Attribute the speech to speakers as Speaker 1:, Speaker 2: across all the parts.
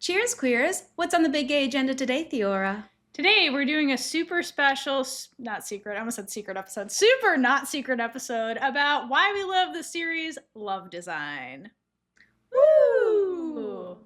Speaker 1: Cheers, queers! What's on the big gay agenda today, Theora?
Speaker 2: Today, we're doing a super special, not secret, I almost said secret episode, super not secret episode about why we love the series Love Design.
Speaker 1: Woo!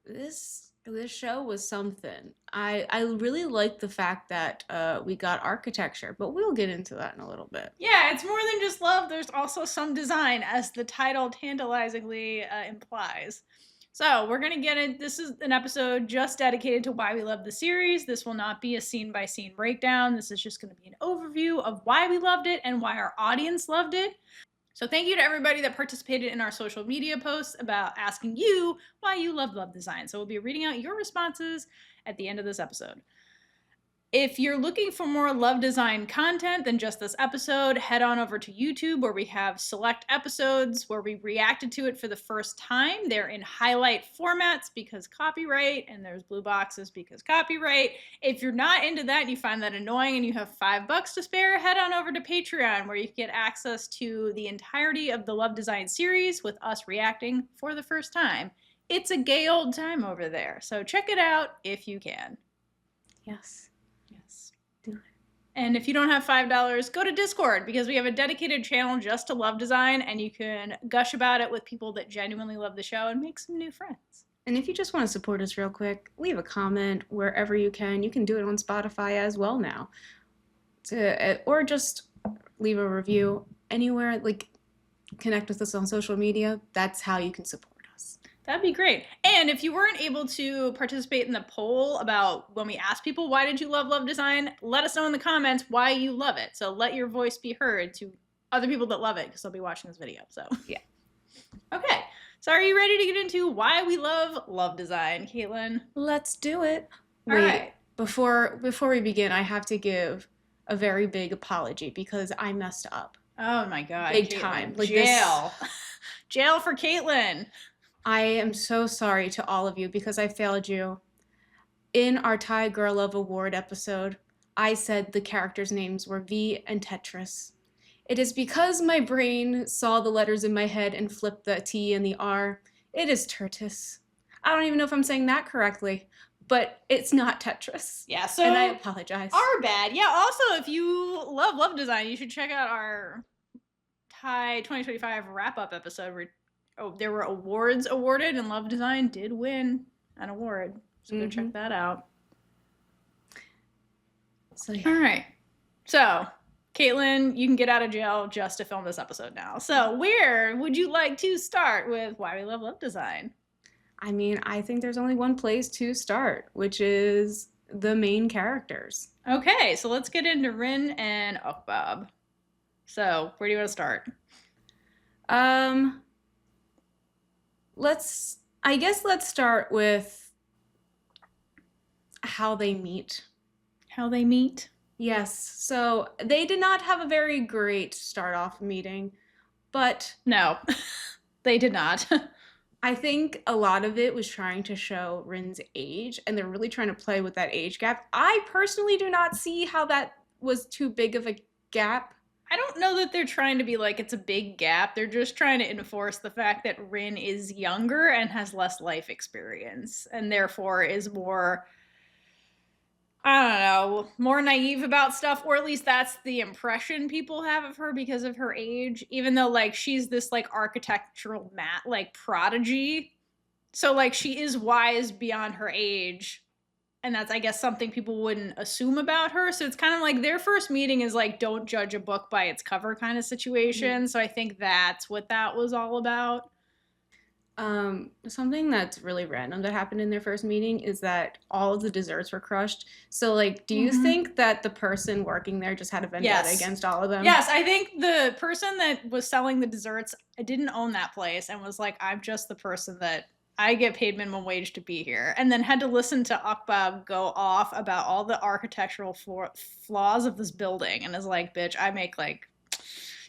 Speaker 1: This show was something. I really like the fact that we got architecture, but we'll get into that in a little bit.
Speaker 2: Yeah, it's more than just love, there's also some design, as the title tantalizingly implies. So we're going to get it. This is an episode just dedicated to why we love the series. This will not be a scene-by-scene breakdown. This is just going to be an overview of why we loved it and why our audience loved it. So thank you to everybody that participated in our social media posts about asking you why you love Love Design. So we'll be reading out your responses at the end of this episode. If you're looking for more Love Design content than just this episode, head on over to YouTube where we have select episodes where we reacted to it for the first time. They're in highlight formats because copyright, and there's blue boxes because copyright. If you're not into that and you find that annoying and you have $5 to spare, head on over to Patreon where you can get access to the entirety of the Love Design series with us reacting for the first time. It's a gay old time over there, so check it out if you can.
Speaker 1: Yes.
Speaker 2: And if you don't have $5, go to Discord because we have a dedicated channel just to Love Design and you can gush about it with people that genuinely love the show and make some new friends.
Speaker 1: And if you just want to support us real quick, leave a comment wherever you can. You can do it on Spotify as well now. Or just leave a review anywhere, like connect with us on social media. That's how you can support us.
Speaker 2: That'd be great. And if you weren't able to participate in the poll about when we asked people, why did you love Love Design? Let us know in the comments why you love it. So let your voice be heard to other people that love it because they'll be watching this video. So
Speaker 1: yeah.
Speaker 2: Okay. So are you ready to get into why we love Love Design, Caitlin?
Speaker 1: Let's do it.
Speaker 2: All right.
Speaker 1: Before we begin, I have to give a very big apology because I messed up.
Speaker 2: Oh my God.
Speaker 1: Big
Speaker 2: Caitlin.
Speaker 1: time.
Speaker 2: Like jail. Jail for Caitlin.
Speaker 1: I am so sorry to all of you because I failed you. In our Thai Girl Love Award episode, I said the characters' names were V and Tetris. It is because my brain saw the letters in my head and flipped the T and the R. It is Tertis. I don't even know if I'm saying that correctly, but it's not Tetris.
Speaker 2: Yeah, so
Speaker 1: and I apologize.
Speaker 2: Our bad. Yeah, also, if you love Love Design, you should check out our Thai 2025 wrap-up episode where there were awards awarded, and Love Design did win an award. So go check that out.
Speaker 1: So, yeah.
Speaker 2: All right. So, Caitlin, you can get out of jail just to film this episode now. So, where would you like to start with why we love Love Design?
Speaker 1: I mean, I think there's only one place to start, which is the main characters.
Speaker 2: Okay, so let's get into Rin and Aokbab. So, where do you want to start?
Speaker 1: Let's start with how they meet.
Speaker 2: How they meet?
Speaker 1: Yes. So they did not have a very great start off meeting, but
Speaker 2: no, they did not.
Speaker 1: I think a lot of it was trying to show Rin's age, and they're really trying to play with that age gap. I personally do not see how that was too big of a gap.
Speaker 2: I don't know that they're trying to be like it's a big gap. They're just trying to enforce the fact that Rin is younger and has less life experience and therefore is more, I don't know, more naive about stuff, or at least that's the impression people have of her because of her age, even though like she's this like architectural prodigy. So like she is wise beyond her age. And that's, I guess, something people wouldn't assume about her. So it's kind of like their first meeting is like, don't judge a book by its cover kind of situation. Mm-hmm. So I think that's what that was all about.
Speaker 1: Something that's really random that happened in their first meeting is that all of the desserts were crushed. So, like, do you think that the person working there just had a vendetta against all of them?
Speaker 2: Yes, I think the person that was selling the desserts didn't own that place and was like, I'm just the person that I get paid minimum wage to be here, and then had to listen to Aokbab go off about all the architectural flaws of this building, and is like, bitch, I make like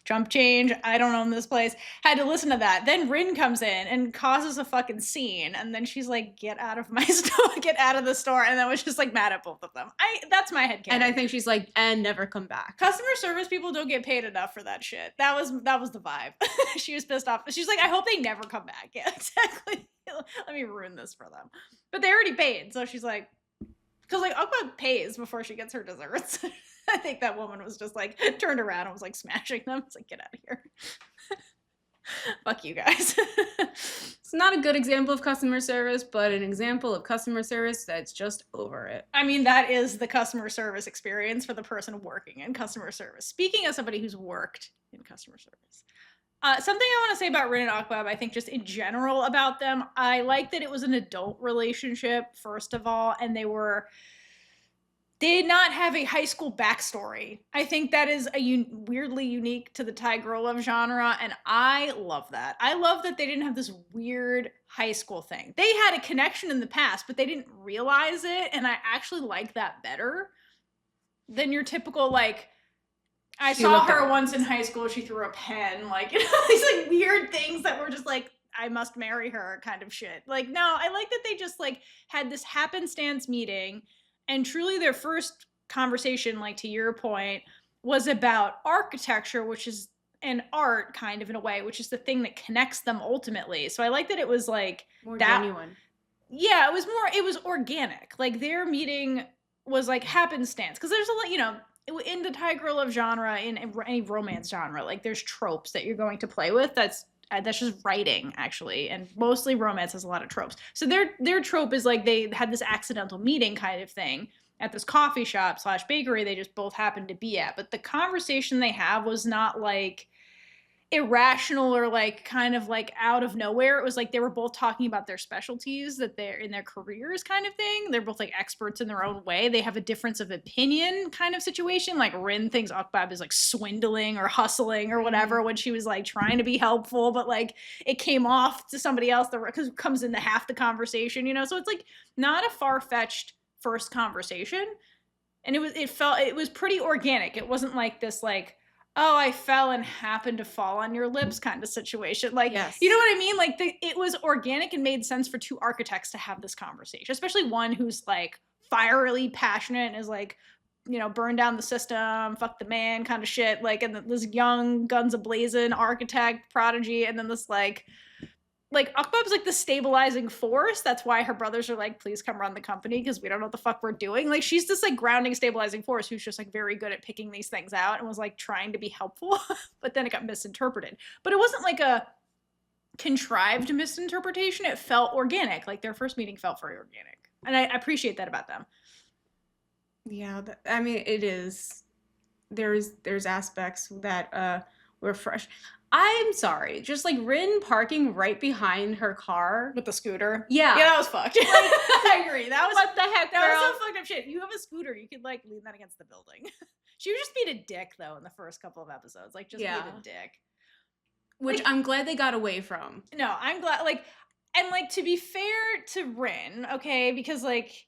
Speaker 2: chump change, I don't own this place. Had to listen to that. Then Rin comes in and causes a fucking scene, and then she's like, get out of my store, get out of the store, and then was just like mad at both of them. That's my headcanon.
Speaker 1: And I think she's like, and never come back.
Speaker 2: Customer service people don't get paid enough for that shit. That was the vibe. She was pissed off. She's like, I hope they never come back. Yeah, exactly. let me ruin this for them. But they already paid, so she's like, because like Aokbab pays before she gets her desserts. I think that woman was just like turned around and was like smashing them. It's like, get out of here. Fuck you guys.
Speaker 1: It's not a good example of customer service, but an example of customer service that's just over it.
Speaker 2: I mean, that is the customer service experience for the person working in customer service. Speaking as somebody who's worked in customer service. Something I want to say about Rin and Aokbab, I think just in general about them, I like that it was an adult relationship, first of all, and they did not have a high school backstory. I think that is weirdly unique to the Thai girl love genre, and I love that. I love that they didn't have this weird high school thing. They had a connection in the past, but they didn't realize it, and I actually like that better than your typical, like, I saw her once in high school, she threw a pen, like, you know, these like weird things that were just like, I must marry her kind of shit. Like, no, I like that they just like had this happenstance meeting, and truly their first conversation, like to your point, was about architecture, which is an art kind of in a way, which is the thing that connects them ultimately. So I like that it was like
Speaker 1: more genuine.
Speaker 2: Yeah, it was organic. Like their meeting was like happenstance, because there's a lot, you know, in the Thai girl love genre, in any romance genre, like there's tropes that you're going to play with. That's just writing, actually, and mostly romance has a lot of tropes. So their trope is like they had this accidental meeting kind of thing at this coffee shop / bakery they just both happened to be at. But the conversation they have was not like irrational or like kind of like out of nowhere. It was like they were both talking about their specialties that they're in their careers kind of thing. They're both like experts in their own way. They have a difference of opinion kind of situation. Like Rin thinks Aokbab is like swindling or hustling or whatever when she was like trying to be helpful, but like it came off to somebody else that comes into half the conversation, you know? So it's like not a far-fetched first conversation. And it was pretty organic. It wasn't like this like, oh, I fell and happened to fall on your lips kind of situation. Like, yes. You know what I mean? Like, it was organic and made sense for two architects to have this conversation, especially one who's like fierily passionate and is like, you know, burn down the system, fuck the man kind of shit. Like, and this young guns a-blazing architect prodigy, and then this like Aokbab's like the stabilizing force. That's why her brothers are like, please come run the company because we don't know what the fuck we're doing. Like, she's this like grounding, stabilizing force who's just like very good at picking these things out and was like trying to be helpful, but then it got misinterpreted. But it wasn't like a contrived misinterpretation. It felt organic. Like their first meeting felt very organic. And I appreciate that about them.
Speaker 1: Yeah, I mean, it is. There's aspects that were fresh. I'm sorry, just like Rin parking right behind her car
Speaker 2: with the scooter.
Speaker 1: Yeah,
Speaker 2: that was fucked. Like, I agree. That was
Speaker 1: what the heck.
Speaker 2: That was some fucked up shit. You have a scooter, you could like lean that against the building. She was just being a dick though in the first couple of episodes, like just being a dick.
Speaker 1: Which like, I'm glad they got away from.
Speaker 2: No, I'm glad. Like, and like to be fair to Rin, okay, because like.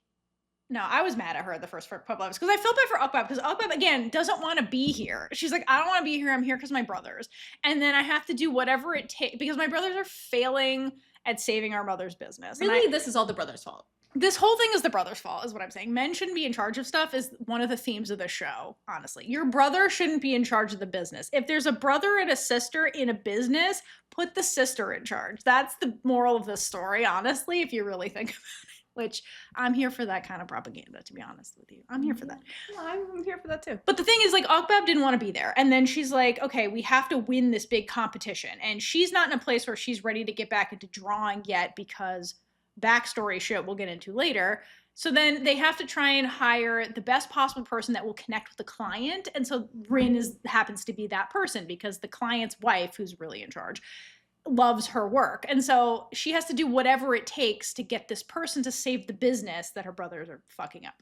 Speaker 2: No, I was mad at her the first couple episodes because I felt bad for Aokbab because Aokbab, again, doesn't want to be here. She's like, I don't want to be here. I'm here because my brothers. And then I have to do whatever it takes because my brothers are failing at saving our mother's business.
Speaker 1: Really, this is all the brothers' fault.
Speaker 2: This whole thing is the brothers' fault, is what I'm saying. Men shouldn't be in charge of stuff is one of the themes of the show, honestly. Your brother shouldn't be in charge of the business. If there's a brother and a sister in a business, put the sister in charge. That's the moral of this story, honestly, if you really think about it. Which I'm here for that kind of propaganda, to be honest with you. I'm here for that.
Speaker 1: Yeah, I'm here for that too.
Speaker 2: But the thing is, like, Aokbab didn't want to be there. And then she's like, okay, we have to win this big competition. And she's not in a place where she's ready to get back into drawing yet because backstory shit we'll get into later. So then they have to try and hire the best possible person that will connect with the client. And so Rin happens to be that person because the client's wife, who's really in charge, loves her work. And so she has to do whatever it takes to get this person to save the business that her brothers are fucking up.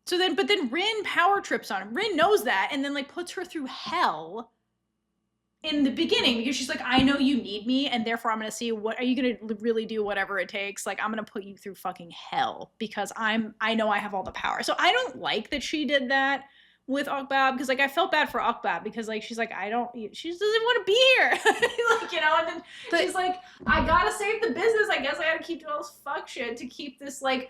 Speaker 2: So then, but then Rin power trips on him. Rin knows that and then like puts her through hell in the beginning because she's like, I know you need me and therefore I'm going to see what, are you going to really do whatever it takes? Like, I'm going to put you through fucking hell because I know I have all the power. So I don't like that she did that with Aokbab because like I felt bad for Aokbab because like she's like she doesn't want to be here. Like, you know, and then she's like, I gotta save the business. I guess I gotta keep doing all this fuck shit to keep this like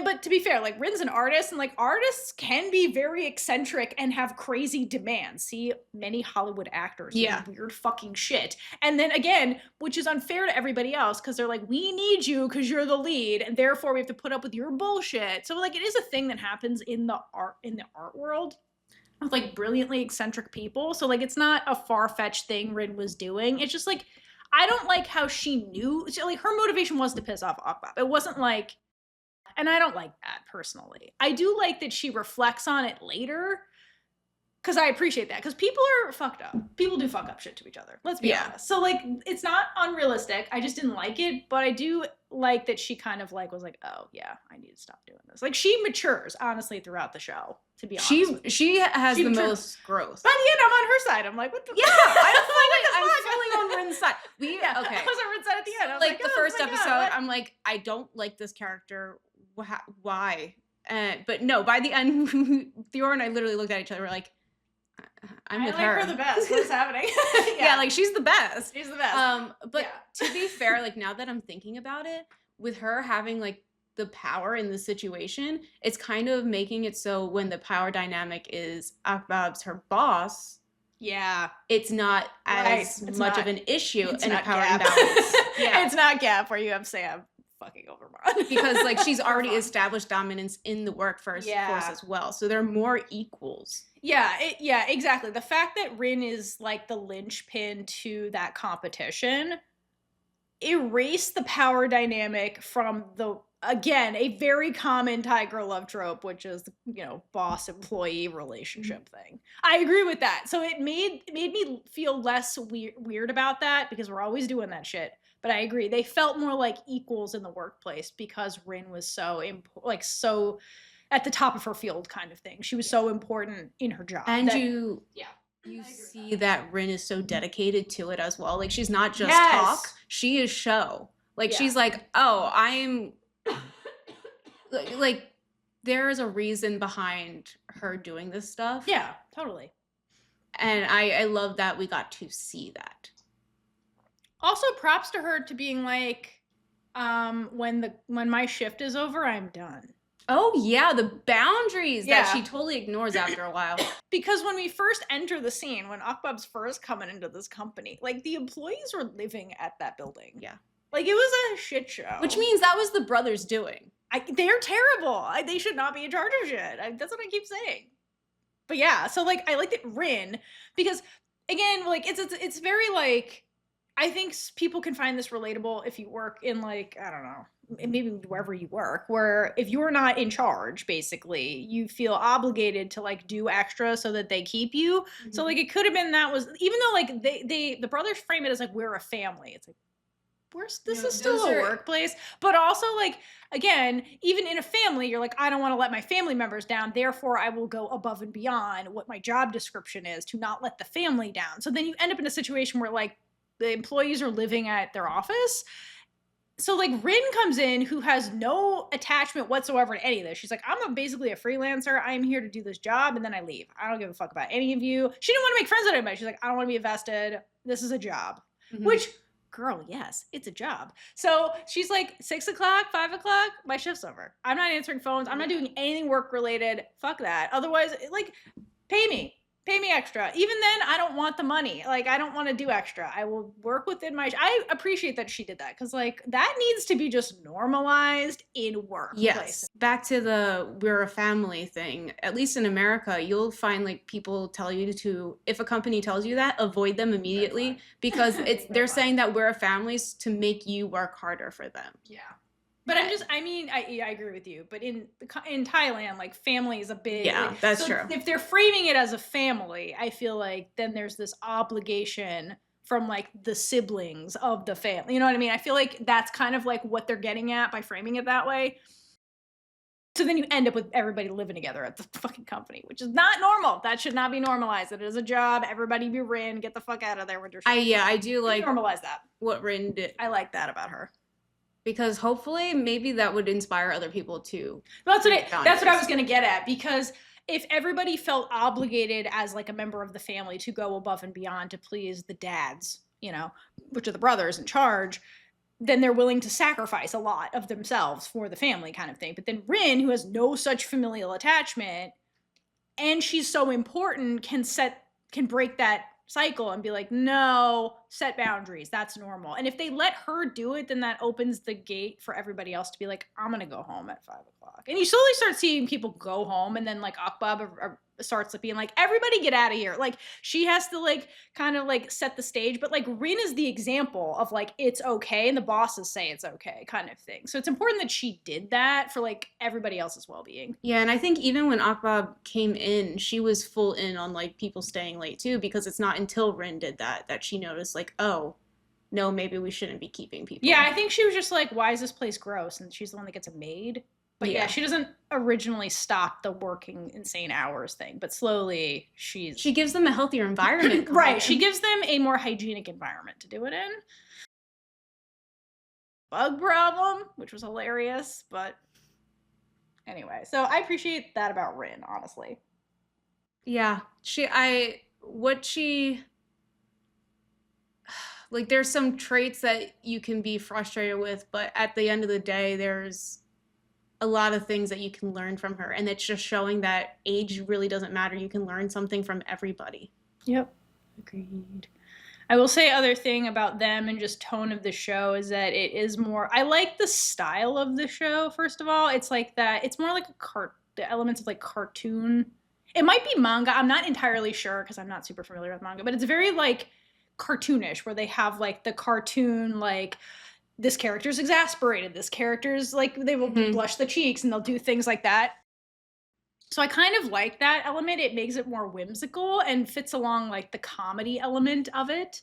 Speaker 2: but to be fair, like Rin's an artist, and like artists can be very eccentric and have crazy demands. See many Hollywood actors doing weird fucking shit. And then again, which is unfair to everybody else, because they're like, we need you because you're the lead, and therefore we have to put up with your bullshit. So like it is a thing that happens in the art world with like brilliantly eccentric people. So like it's not a far-fetched thing Rin was doing. It's just like I don't like how she knew, like her motivation was to piss off Aokbab. It wasn't like, and I don't like that personally. I do like that she reflects on it later, because I appreciate that, because people are fucked up. People do fuck up shit to each other. Let's be honest. So like it's not unrealistic. I just didn't like it, but I do like that she kind of like was like, oh yeah, I need to stop doing this. Like she matures honestly throughout the show. To be honest,
Speaker 1: she has the most growth.
Speaker 2: By the end, I'm on her side. I'm like, what the?
Speaker 1: Yeah, I'm fully on Rin's side.
Speaker 2: Okay. I was on Rin's side at the end. I was
Speaker 1: like the first episode,
Speaker 2: God,
Speaker 1: I'm like, I don't like this character. Why? But no, by the end, Theora and I literally looked at each other. We're like, I'm with her.
Speaker 2: I like her the best. What's happening?
Speaker 1: Yeah, like she's the best.
Speaker 2: She's the best.
Speaker 1: But to be fair, like now that I'm thinking about it, with her having like the power in the situation, it's kind of making it so when the power dynamic is Aokbab's her boss, it's not as much of an issue in a power imbalance.
Speaker 2: It's not Gap where you have Sam fucking overrun.
Speaker 1: Because like she's already established dominance in the workforce as well. So they're more equals.
Speaker 2: Yeah, exactly. The fact that Rin is like the linchpin to that competition erased the power dynamic from the, again, a very common Thai girl love trope, which is, you know, boss employee relationship thing. I agree with that. So it made me feel less weird about that, because we're always doing that shit. But I agree. They felt more like equals in the workplace because Rin was so so at the top of her field kind of thing. She was so important in her job.
Speaker 1: And you see that Rin is so dedicated to it as well. Like she's not just talk, she is show. Like she's like, oh, I'm like there is a reason behind her doing this stuff.
Speaker 2: Yeah, totally.
Speaker 1: And I love that we got to see that.
Speaker 2: Also, props to her to being like, when my shift is over, I'm done.
Speaker 1: Oh yeah, the boundaries that she totally ignores after a while.
Speaker 2: Because when we first enter the scene, when Aokbab's first coming into this company, like the employees were living at that building.
Speaker 1: Yeah.
Speaker 2: Like it was a shit show.
Speaker 1: Which means that was the brothers doing.
Speaker 2: They're terrible. They should not be in charge of shit. That's what I keep saying. But yeah, so like I like that Rin, because again, like it's very like, I think people can find this relatable if you work in like, I don't know, maybe wherever you work, where if you're not in charge, basically, you feel obligated to like do extra so that they keep you. Mm-hmm. So like it could have been that was, even though like the brothers frame it as like we're a family. It's like, this is still a workplace. But also like, again, even in a family, you're like, I don't want to let my family members down. Therefore, I will go above and beyond what my job description is to not let the family down. So then you end up in a situation where like the employees are living at their office. So like Rin comes in who has no attachment whatsoever to any of this. She's like, I'm basically a freelancer. I'm here to do this job, and then I leave. I don't give a fuck about any of you. She didn't want to make friends with anybody. She's like, I don't want to be invested. This is a job. Mm-hmm. Which, girl, yes, it's a job. So she's like, 6 o'clock, 5 o'clock, my shift's over. I'm not answering phones. I'm not doing anything work related. Fuck that. Otherwise, like, pay me. Pay me extra. Even then, I don't want the money. Like, I don't want to do extra. I will work within my... I appreciate that she did that, because, like, that needs to be just normalized in work.
Speaker 1: Yes. Back to the we're a family thing. At least in America, you'll find, like, people tell you to... If a company tells you that, avoid them immediately, because they're saying that we're a family to make you work harder for them.
Speaker 2: Yeah. But I agree with you. But in Thailand, like family is a big...
Speaker 1: Yeah, that's true.
Speaker 2: If they're framing it as a family, I feel like then there's this obligation from like the siblings of the family. You know what I mean? I feel like that's kind of like what they're getting at by framing it that way. So then you end up with everybody living together at the fucking company, which is not normal. That should not be normalized. It is a job. Everybody be Rin. Get the fuck out of there with your shit.
Speaker 1: I do like...
Speaker 2: Normalize that.
Speaker 1: What Rin did.
Speaker 2: I like that about her.
Speaker 1: Because hopefully maybe that would inspire other people too.
Speaker 2: That's what I was going to get at, because if everybody felt obligated as like a member of the family to go above and beyond to please the dads, you know, which are the brothers in charge, then they're willing to sacrifice a lot of themselves for the family kind of thing. But then Rin, who has no such familial attachment, and she's so important, can break that cycle and be like, no, set boundaries. That's normal. And if they let her do it, then that opens the gate for everybody else to be like, I'm gonna go home at 5 o'clock. And you slowly start seeing people go home, and then like Aokbab starts being like, everybody get out of here. Like she has to like kind of like set the stage, but like Rin is the example of like it's okay, and the bosses say it's okay kind of thing. So it's important that she did that for like everybody else's well-being.
Speaker 1: Yeah, and I think even when Akbab came in, she was full in on like people staying late too, because it's not until Rin did that she noticed like, oh, no, maybe we shouldn't be keeping people.
Speaker 2: Yeah, I think she was just like, why is this place gross? And she's the one that gets a maid. But yeah, she doesn't originally stop the working insane hours thing, but slowly she
Speaker 1: gives them a healthier environment.
Speaker 2: Right, she gives them a more hygienic environment to do it in. Bug problem, which was hilarious, but anyway. So I appreciate that about Rin, honestly.
Speaker 1: Yeah, like there's some traits that you can be frustrated with, but at the end of the day, there's a lot of things that you can learn from her, and it's just showing that age really doesn't matter. You can learn something from everybody.
Speaker 2: Yep, agreed. I will say other thing about them and just tone of the show is that it is more, I like the style of the show. First of all, it's like that, it's more like the elements of like cartoon. It might be manga, I'm not entirely sure because I'm not super familiar with manga, but it's very like cartoonish, where they have like the cartoon, like this character's exasperated, this character's like, they will blush the cheeks and they'll do things like that. So I kind of like that element. It makes it more whimsical and fits along like the comedy element of it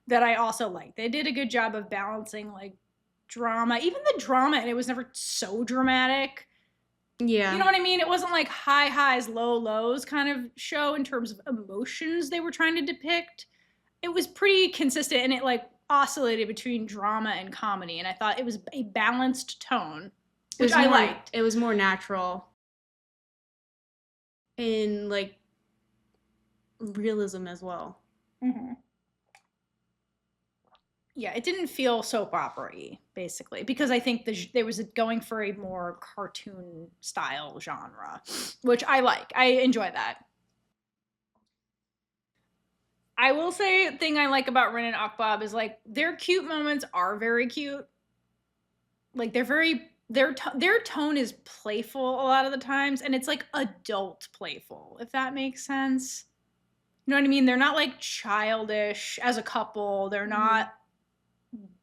Speaker 2: that I also like. They did a good job of balancing like drama, even the drama, and it was never so dramatic.
Speaker 1: Yeah.
Speaker 2: You know what I mean? It wasn't like high highs, low lows kind of show in terms of emotions they were trying to depict. It was pretty consistent, and it like oscillated between drama and comedy, and I thought it was a balanced tone, which I liked.
Speaker 1: It was more natural in like realism as well.
Speaker 2: Mm-hmm. Yeah, it didn't feel soap opera-y, basically, because I think there was going for a more cartoon style genre, which I like. I enjoy that. I will say a thing I like about Rin and Aokbab is like their cute moments are very cute. Like their tone is playful a lot of the times, and it's like adult playful, if that makes sense. You know what I mean? They're not like childish as a couple. They're not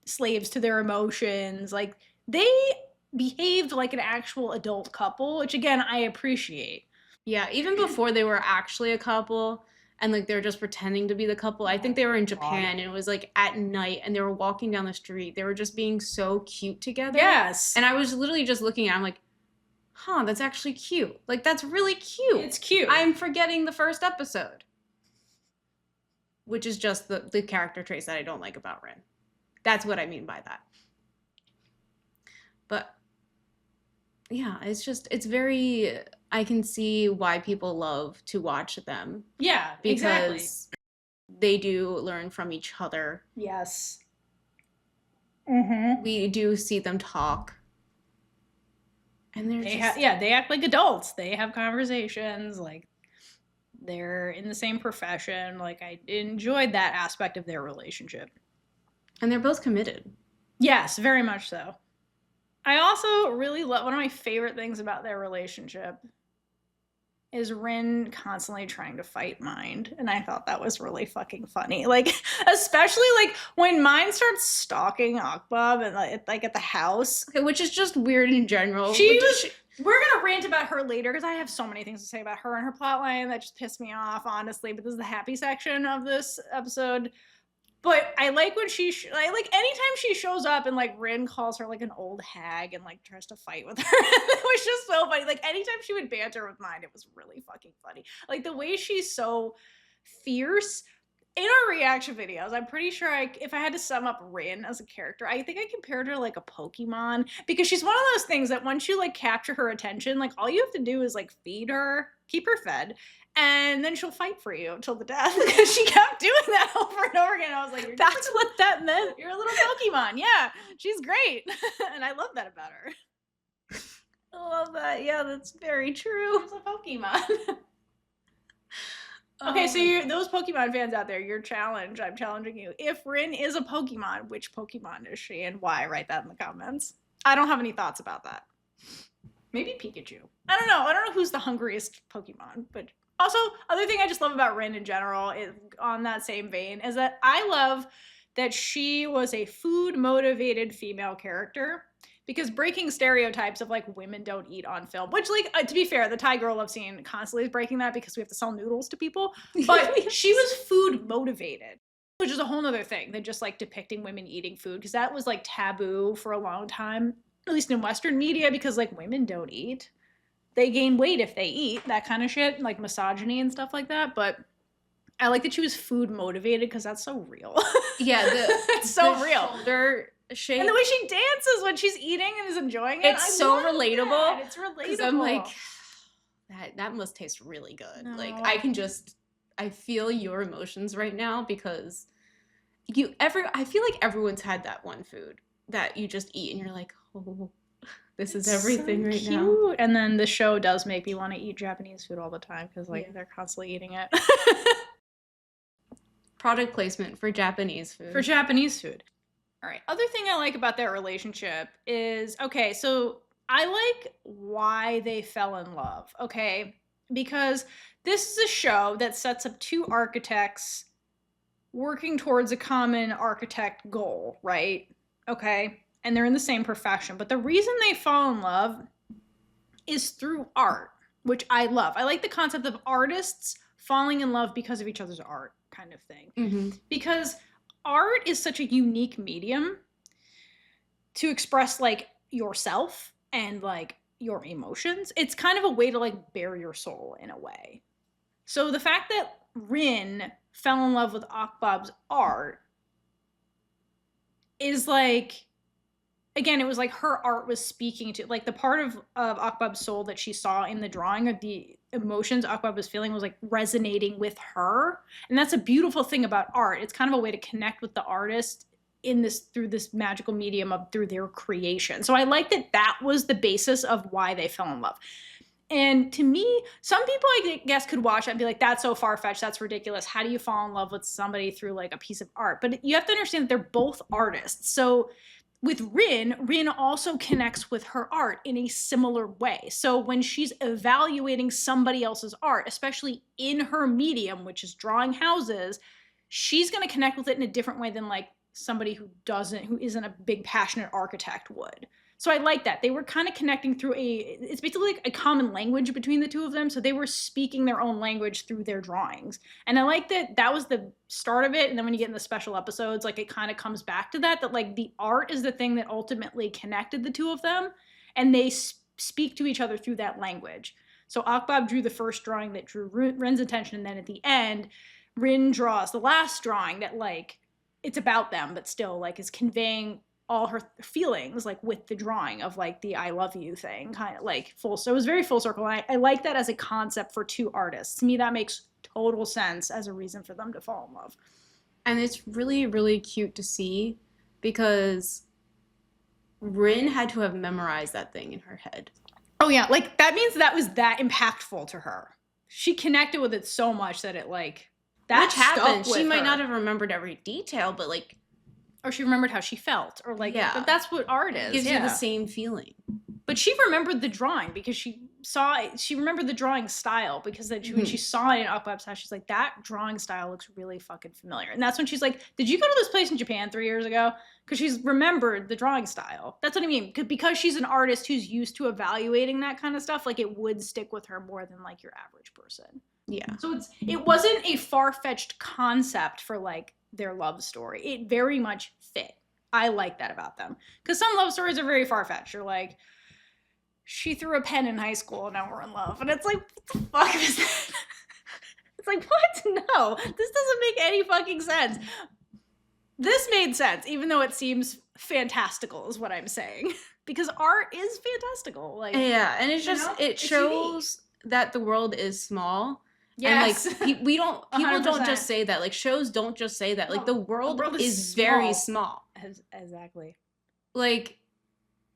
Speaker 2: slaves to their emotions. Like they behaved like an actual adult couple, which again I appreciate.
Speaker 1: Yeah, even before they were actually a couple and like they're just pretending to be the couple. I think they were in Japan and it was like at night and they were walking down the street. They were just being so cute together.
Speaker 2: Yes.
Speaker 1: And I was literally just looking at it, I'm like, huh, that's actually cute. Like that's really cute.
Speaker 2: It's cute.
Speaker 1: I'm forgetting the first episode. Which is just the character traits that I don't like about Rin. That's what I mean by that. But yeah, it's very, I can see why people love to watch them.
Speaker 2: Yeah,
Speaker 1: because
Speaker 2: exactly.
Speaker 1: They do learn from each other.
Speaker 2: Yes.
Speaker 1: We do see them talk. And
Speaker 2: they act like adults. They have conversations, like they're in the same profession. Like I enjoyed that aspect of their relationship.
Speaker 1: And they're both committed.
Speaker 2: Yes, very much so. I also really love, one of my favorite things about their relationship is Rin constantly trying to fight Mind. And I thought that was really fucking funny. Like, especially like when Mind starts stalking Aokbab and like at the house.
Speaker 1: Okay, which is just weird in general.
Speaker 2: We're gonna rant about her later because I have so many things to say about her and her plotline that just pissed me off, honestly. But this is the happy section of this episode. But I like when like anytime she shows up and like Rin calls her like an old hag and like tries to fight with her. It was just so funny. Like anytime she would banter with Mind, it was really fucking funny. Like the way she's so fierce. In our reaction videos, I'm pretty sure if I had to sum up Rin as a character, I think I compared her to like a Pokemon, because she's one of those things that once you like capture her attention, like all you have to do is like feed her, keep her fed, and then she'll fight for you till the death. Because she kept doing that over and over again. I was like, you're
Speaker 1: That's
Speaker 2: just
Speaker 1: what that meant.
Speaker 2: you're a little Pokemon. Yeah, she's great. And I love that about her.
Speaker 1: I love that. Yeah, that's very true.
Speaker 2: She's a Pokemon. Okay, so you're those Pokemon fans out there, your challenge, I'm challenging you. If Rin is a Pokemon, which Pokemon is she and why? Write that in the comments. I don't have any thoughts about that. Maybe Pikachu. I don't know. I don't know who's the hungriest Pokemon, but also other thing I just love about Rin in general is on that same vein is that I love that she was a food motivated female character. Because breaking stereotypes of like women don't eat on film, which like to be fair, the Thai girl love scene constantly is breaking that because we have to sell noodles to people. But she was food motivated, which is a whole nother thing than just like depicting women eating food, because that was like taboo for a long time, at least in Western media, because like women don't eat. They gain weight if they eat, that kind of shit, like misogyny and stuff like that. But I like that she was food motivated because that's so real.
Speaker 1: Yeah,
Speaker 2: it's so real.
Speaker 1: Shoulder shape.
Speaker 2: And the way she dances when she's eating and is enjoying it.
Speaker 1: It's so relatable.
Speaker 2: That. It's relatable.
Speaker 1: Because I'm like, that must taste really good. No. Like I feel your emotions right now because I feel like everyone's had that one food that you just eat and you're like, oh, this is everything so right cute. Now.
Speaker 2: And then the show does make me want to eat Japanese food all the time because like they're constantly eating it.
Speaker 1: Product placement for Japanese food.
Speaker 2: For Japanese food. All right. Other thing I like about their relationship is, okay, so I like why they fell in love, okay? Because this is a show that sets up two architects working towards a common architect goal, right? Okay? And they're in the same profession. But the reason they fall in love is through art, which I love. I like the concept of artists falling in love because of each other's art kind of thing. Mm-hmm. Because art is such a unique medium to express like yourself and like your emotions. It's kind of a way to like bare your soul in a way. So the fact that Rin fell in love with Aokbab's art is like, again, it was like her art was speaking to, like the part of Aokbab's soul that she saw in the drawing, or the emotions Aokbab was feeling was like resonating with her. And that's a beautiful thing about art. It's kind of a way to connect with the artist in this, through this magical medium of, through their creation. So I like that that was the basis of why they fell in love. And to me, some people I guess could watch it and be like, that's so far-fetched, that's ridiculous. How do you fall in love with somebody through like a piece of art? But you have to understand that they're both artists. So with Rin also connects with her art in a similar way. So when she's evaluating somebody else's art, especially in her medium, which is drawing houses, she's going to connect with it in a different way than like somebody who isn't a big passionate architect would. So I like that. They were kind of connecting through it's basically like a common language between the two of them. So they were speaking their own language through their drawings. And I like that that was the start of it. And then when you get in the special episodes, like it kind of comes back to that like the art is the thing that ultimately connected the two of them. And they speak to each other through that language. So Aokbab drew the first drawing that drew Rin's attention. And then at the end, Rin draws the last drawing that like, it's about them, but still like is conveying all her feelings like with the drawing of like the I love you thing, kind of like full. So it was very full circle. I like that as a concept for two artists. To me, that makes total sense as a reason for them to fall in love.
Speaker 1: And it's really, really cute to see because Rin had to have memorized that thing in her head.
Speaker 2: Oh yeah, like that means that was that impactful to her. She connected with it so much that it like that happened.
Speaker 1: She might not have remembered every detail, but like,
Speaker 2: or she remembered how she felt, or like, but that's what art is.
Speaker 1: It gives you the same feeling.
Speaker 2: But she remembered the drawing because she remembered the drawing style because when she saw it in Aokbab's house, she's like, that drawing style looks really fucking familiar. And that's when she's like, did you go to this place in Japan 3 years ago? Because she's remembered the drawing style. That's what I mean. Because she's an artist who's used to evaluating that kind of stuff, like it would stick with her more than like your average person.
Speaker 1: Yeah.
Speaker 2: So it wasn't a far-fetched concept for like their love story. It very much fit. I like that about them. Because some love stories are very far-fetched. You're like, she threw a pen in high school and now we're in love. And it's like, what the fuck is that? It's like, what? No, this doesn't make any fucking sense. This made sense, even though it seems fantastical is what I'm saying. Because art is fantastical. Like,
Speaker 1: yeah, and it's just, it shows that the world is small.
Speaker 2: Yes.
Speaker 1: And like people don't
Speaker 2: 100%.
Speaker 1: just say that. Like shows don't just say that. Like the
Speaker 2: No,
Speaker 1: world is very small.
Speaker 2: Exactly.
Speaker 1: Like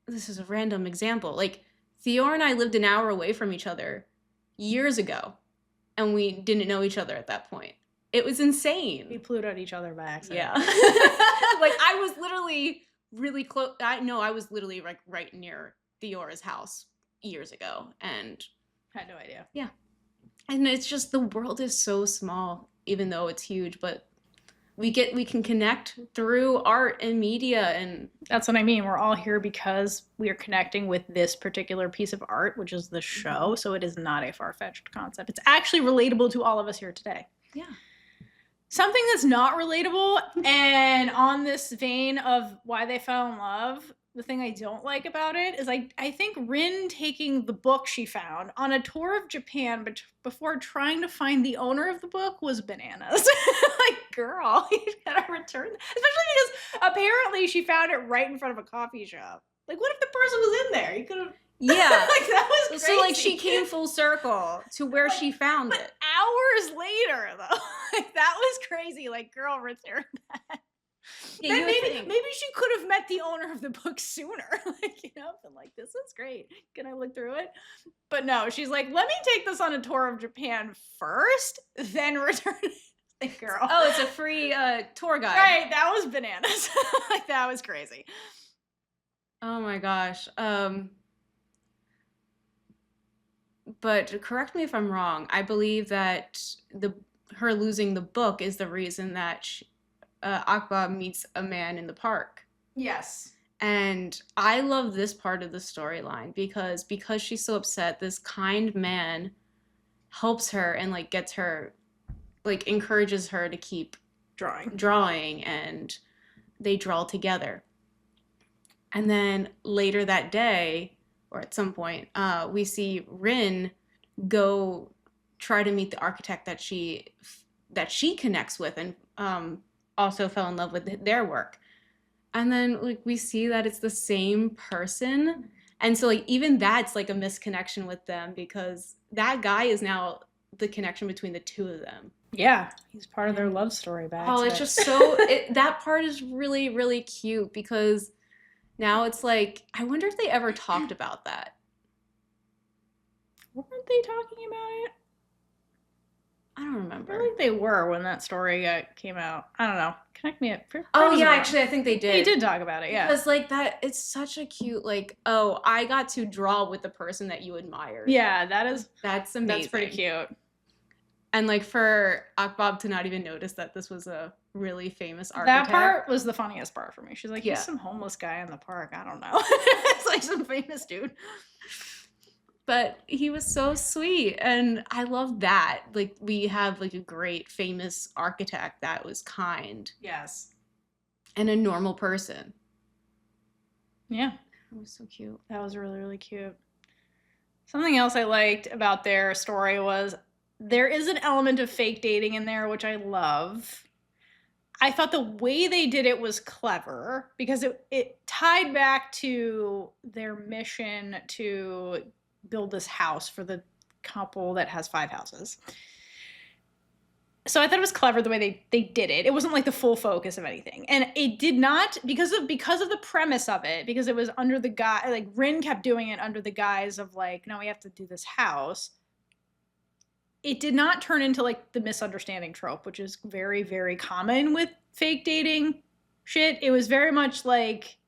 Speaker 1: this is a random example. Like Theor and I lived an hour away from each other years ago, and we didn't know each other at that point. It was insane.
Speaker 2: We Plutoed each other by accident.
Speaker 1: Yeah. Like I was literally really close. I was literally like right near Theora's house years ago, and
Speaker 2: had no idea.
Speaker 1: Yeah. And it's just the world is so small, even though it's huge, but we can connect through art and media, and
Speaker 2: that's what I mean. We're all here because we are connecting with this particular piece of art, which is the show. So it is not a far-fetched concept. It's actually relatable to all of us here today.
Speaker 1: Yeah.
Speaker 2: Something that's not relatable, and on this vein of why they fell in love, the thing I don't like about it is I think Rin taking the book she found on a tour of Japan before trying to find the owner of the book was bananas. Like, girl, you gotta return that. Especially because apparently she found it right in front of a coffee shop. Like, what if the person was in there? You could have...
Speaker 1: Yeah.
Speaker 2: Like, that was crazy.
Speaker 1: So, like, she came full circle to where she found it.
Speaker 2: Hours later, though. Like, that was crazy. Like, girl, return that. Yeah, maybe she could have met the owner of the book sooner. Like, you know, been like, this is great. Can I look through it? But no, she's like, let me take this on a tour of Japan first, then return it. Like, girl.
Speaker 1: Oh, it's a free tour guide.
Speaker 2: Right, that was bananas. Like, that was crazy.
Speaker 1: Oh my gosh. But correct me if I'm wrong. I believe that her losing the book is the reason that Aokbab meets a man in the park.
Speaker 2: Yes.
Speaker 1: And I love this part of the storyline because she's so upset, this kind man helps her and like gets her, like encourages her to keep drawing, and they draw together. And then later that day, or at some point, we see Rin go try to meet the architect that she connects with, and also fell in love with their work. And then like we see that it's the same person, and so like even that's like a misconnection with them, because that guy is now the connection between the two of them.
Speaker 2: Yeah, he's part of their love story back.
Speaker 1: Oh, it's just so that part is really, really cute, because now it's like, I wonder if they ever talked about that.
Speaker 2: Weren't they talking about it?
Speaker 1: I don't remember.
Speaker 2: I feel like they were when that story came out. I don't know. Connect me up.
Speaker 1: Oh yeah, actually, I think they did.
Speaker 2: They did talk about it, yeah.
Speaker 1: Because like that, it's such a cute, like, oh, I got to draw with the person that you admired.
Speaker 2: Yeah,
Speaker 1: that's amazing.
Speaker 2: That's pretty cute.
Speaker 1: And like for Aokbab to not even notice that this was a really famous architect.
Speaker 2: That part was the funniest part for me. She's like, he's some homeless guy in the park. I don't know. It's like some famous dude.
Speaker 1: But he was so sweet, and I love that. Like, we have like a great famous architect that was kind.
Speaker 2: Yes.
Speaker 1: And a normal person.
Speaker 2: Yeah.
Speaker 1: It was so cute.
Speaker 2: That was really, really cute. Something else I liked about their story was there is an element of fake dating in there, which I love. I thought the way they did it was clever, because it tied back to their mission to build this house for the couple that has 5 houses. So I thought it was clever the way they did it. It wasn't like the full focus of anything. And it did not, because of the premise of it, because it was under the guy, like Rin kept doing it under the guise of like, no, we have to do this house. It did not turn into like the misunderstanding trope, which is very, very common with fake dating shit. It was very much like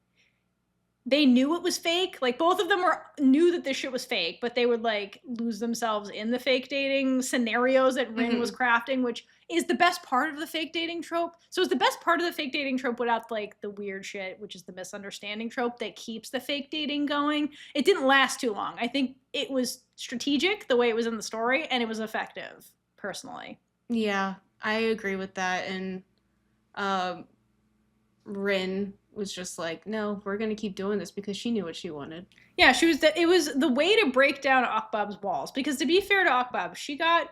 Speaker 2: they knew it was fake. Like both of them knew that this shit was fake, but they would like lose themselves in the fake dating scenarios that Rin was crafting, which is the best part of the fake dating trope. So it's the best part of the fake dating trope without like the weird shit, which is the misunderstanding trope that keeps the fake dating going. It didn't last too long. I think it was strategic the way it was in the story, and it was effective, personally.
Speaker 1: Yeah, I agree with that. And Rin was just like, no, we're gonna keep doing this, because she knew what she wanted.
Speaker 2: Yeah, it was the way to break down Aokbab's walls, because to be fair to Aokbab, she got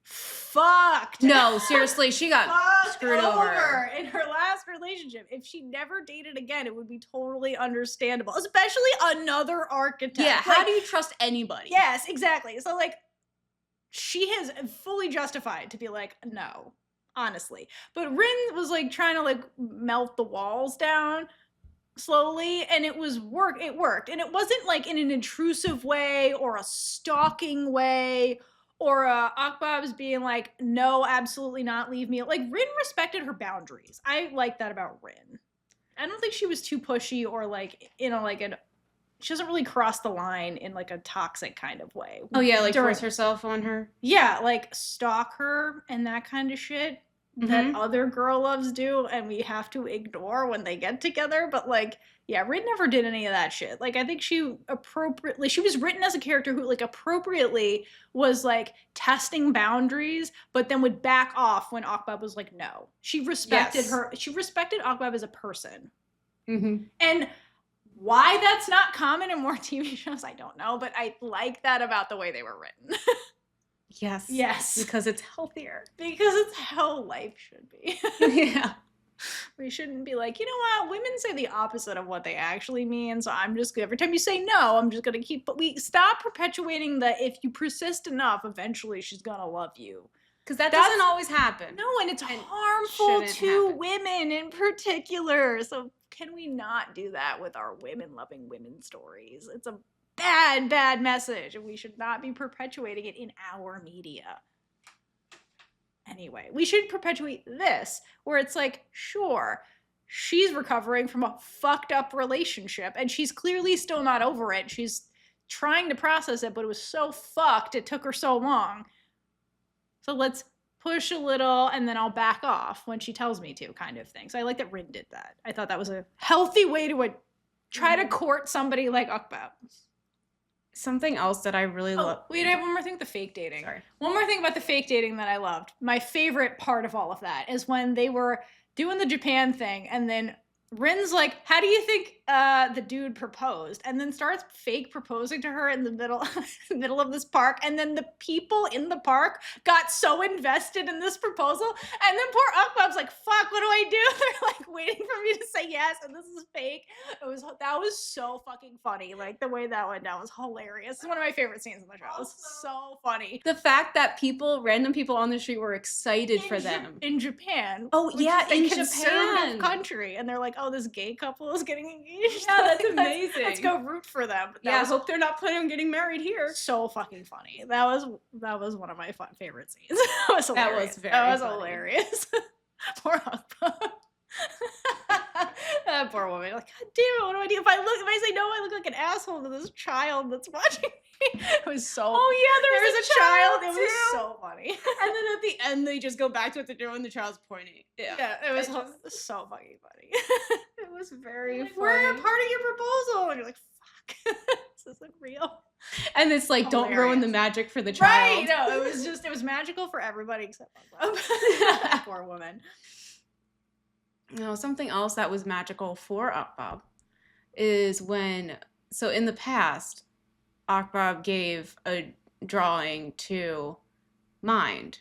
Speaker 2: fucked.
Speaker 1: No, seriously, she got screwed over
Speaker 2: in her last relationship. If she never dated again, it would be totally understandable, especially another architect.
Speaker 1: Yeah,
Speaker 2: like,
Speaker 1: how do you trust anybody?
Speaker 2: Yes, exactly. So like, she has fully justified to be like, no, honestly. But Rin was like trying to like melt the walls down slowly, and it worked. And it wasn't like in an intrusive way or a stalking way or Akbab's being like, no, absolutely not, leave me. Like Rin respected her boundaries. I like that about Rin. I don't think she was too pushy or like she doesn't really cross the line in like a toxic kind of way.
Speaker 1: Oh yeah, like force herself on her.
Speaker 2: Yeah, like stalk her and that kind of shit that other girl loves do, and we have to ignore when they get together. But like, yeah, Rin never did any of that shit. Like, I think she was written as a character who like appropriately was like testing boundaries, but then would back off when Akbab was like, no. She respected her. She respected Akbab as a person. And why that's not common in more TV shows, I don't know, but I like that about the way they were written.
Speaker 1: Yes.
Speaker 2: Yes.
Speaker 1: Because it's healthier.
Speaker 2: Because it's how life should be.
Speaker 1: Yeah.
Speaker 2: We shouldn't be like, you know what, women say the opposite of what they actually mean, so I'm just, every time you say no, I'm just gonna keep, but we stop perpetuating that if you persist enough, eventually she's gonna love you.
Speaker 1: Because that doesn't always happen.
Speaker 2: No, and it's harmful to women in particular. So can we not do that with our women-loving women stories? It's a bad, bad message, and we should not be perpetuating it in our media. Anyway, we should perpetuate this, where it's like, sure, she's recovering from a fucked up relationship, and she's clearly still not over it. She's trying to process it, but it was so fucked, it took her so long. So let's push a little, and then I'll back off when she tells me to, kind of thing. So I like that Rin did that. I thought that was a healthy way to try to court somebody like Aokbab.
Speaker 1: Something else that I really love.
Speaker 2: Wait, I have one more thing, the fake dating.
Speaker 1: Sorry.
Speaker 2: One more thing about the fake dating that I loved. My favorite part of all of that is when they were doing the Japan thing, and then Rin's like, how do you think the dude proposed? And then starts fake proposing to her in the middle of this park. And then the people in the park got so invested in this proposal. And then poor Akbab's like, fuck, what do I do? They're like waiting for me to say yes. And this is fake. That was so fucking funny. Like the way that went down was hilarious. It's one of my favorite scenes in the show. It was so funny.
Speaker 1: The fact that random people on the street were excited for them.
Speaker 2: In Japan.
Speaker 1: Oh yeah, in
Speaker 2: Japan. Country. And they're like, oh, this gay couple is getting engaged.
Speaker 1: Yeah, that's amazing.
Speaker 2: Let's go root for them.
Speaker 1: I hope they're not planning on getting married here.
Speaker 2: So fucking funny. That was one of my favorite scenes. That was hilarious. Poor Akbab. That poor woman. Like, God damn it, what do I do? If I say no, I look like an asshole to this child that's watching me. It was so.
Speaker 1: Oh yeah, there was a child.
Speaker 2: It was so funny.
Speaker 1: And then at the end, they just go back to what they're doing. The child's pointing.
Speaker 2: Yeah, it was so fucking funny.
Speaker 1: It was very funny.
Speaker 2: We're a part of your proposal, and you're like, fuck, this isn't real.
Speaker 1: And it's like, don't ruin the magic for the child.
Speaker 2: Right? No, it was magical for everybody except Akbab. Poor woman.
Speaker 1: No, something else that was magical for Aokbab is so in the past, Aokbab gave a drawing to Mind.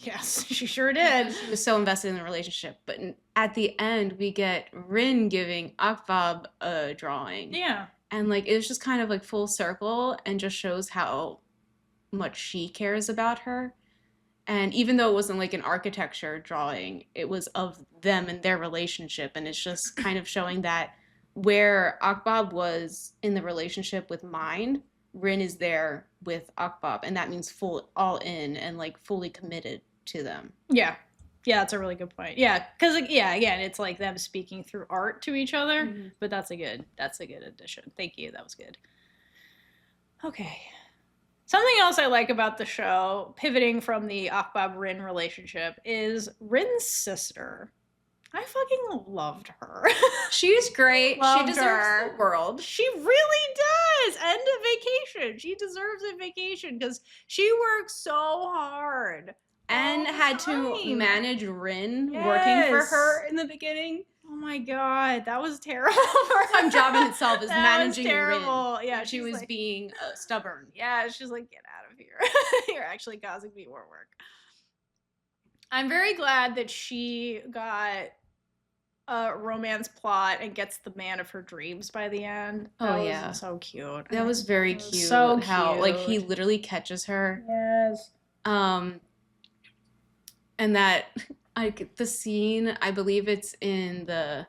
Speaker 2: Yes, she sure did.
Speaker 1: She was so invested in the relationship. But at the end, we get Rin giving Aokbab a drawing.
Speaker 2: Yeah.
Speaker 1: And like it was just kind of like full circle and just shows how much she cares about her. And even though it wasn't like an architecture drawing, it was of them and their relationship. And it's just kind of showing that where Aokbab was in the relationship with Mind, Rin is there with Aokbab. And that means full all in and like fully committed to them.
Speaker 2: Yeah. Yeah, that's a really good point. Yeah, because again, it's like them speaking through art to each other. Mm-hmm. But that's a good addition. Thank you. That was good. Okay. Something else I like about the show, pivoting from the Aokbab-Rin relationship, is Rin's sister. I fucking loved her.
Speaker 1: She's great. She deserves the world.
Speaker 2: She really does. End of vacation. She deserves a vacation because she works so hard.
Speaker 1: And had to manage Rin working for her in the beginning.
Speaker 2: Oh my god, that was terrible.
Speaker 1: Her job in itself is managing Rin.
Speaker 2: Yeah,
Speaker 1: she was like, being stubborn.
Speaker 2: Yeah, she's like, get out of here. You're actually causing me more work. I'm very glad that she got romance plot and gets the man of her dreams by the end.
Speaker 1: Oh,
Speaker 2: That
Speaker 1: yeah.
Speaker 2: was so cute.
Speaker 1: That was very
Speaker 2: It was
Speaker 1: cute.
Speaker 2: so
Speaker 1: How, like, he
Speaker 2: cute.
Speaker 1: literally catches her.
Speaker 2: Yes.
Speaker 1: And that, like, the scene, I believe it's in the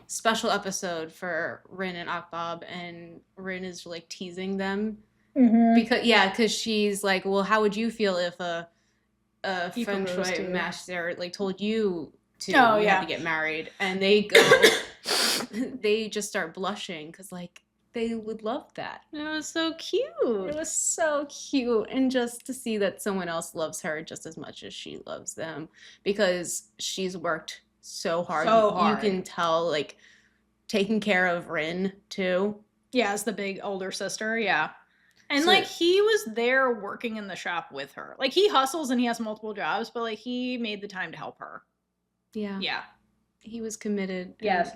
Speaker 1: special episode for Rin and Aokbab, and Rin is, like, teasing them. Because she's like, well, how would you feel if a feng shui master, like, told you to, you have to get married? And they go, they just start blushing, because, like, they would love that.
Speaker 2: It was so cute.
Speaker 1: It was so cute. And just to see that someone else loves her just as much as she loves them, because she's worked so hard. You can tell, like, taking care of Rin too.
Speaker 2: Yeah, as the big older sister. Yeah. And, like, he was there working in the shop with her. Like, he hustles and he has multiple jobs, but, like, he made the time to help her.
Speaker 1: Yeah.
Speaker 2: Yeah.
Speaker 1: He was committed.
Speaker 2: Yes.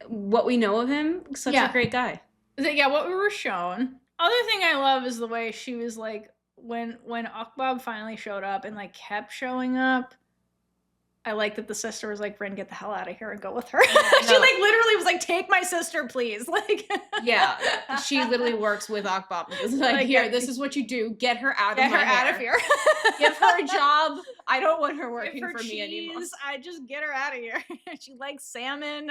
Speaker 1: What we know of him, such a great guy.
Speaker 2: Yeah, what we were shown. Other thing I love is the way she was, like, when Aokbab finally showed up and, like, kept showing up. I like that the sister was like, Rin, get the hell out of here and go with her. She, like, literally was like, take my sister, please. Like,
Speaker 1: yeah, she literally works with Aokbab. It's like, here, this is what you do. Get her out of here. Give her a job. I don't want her working for me anymore.
Speaker 2: I just get her out of here. She likes salmon.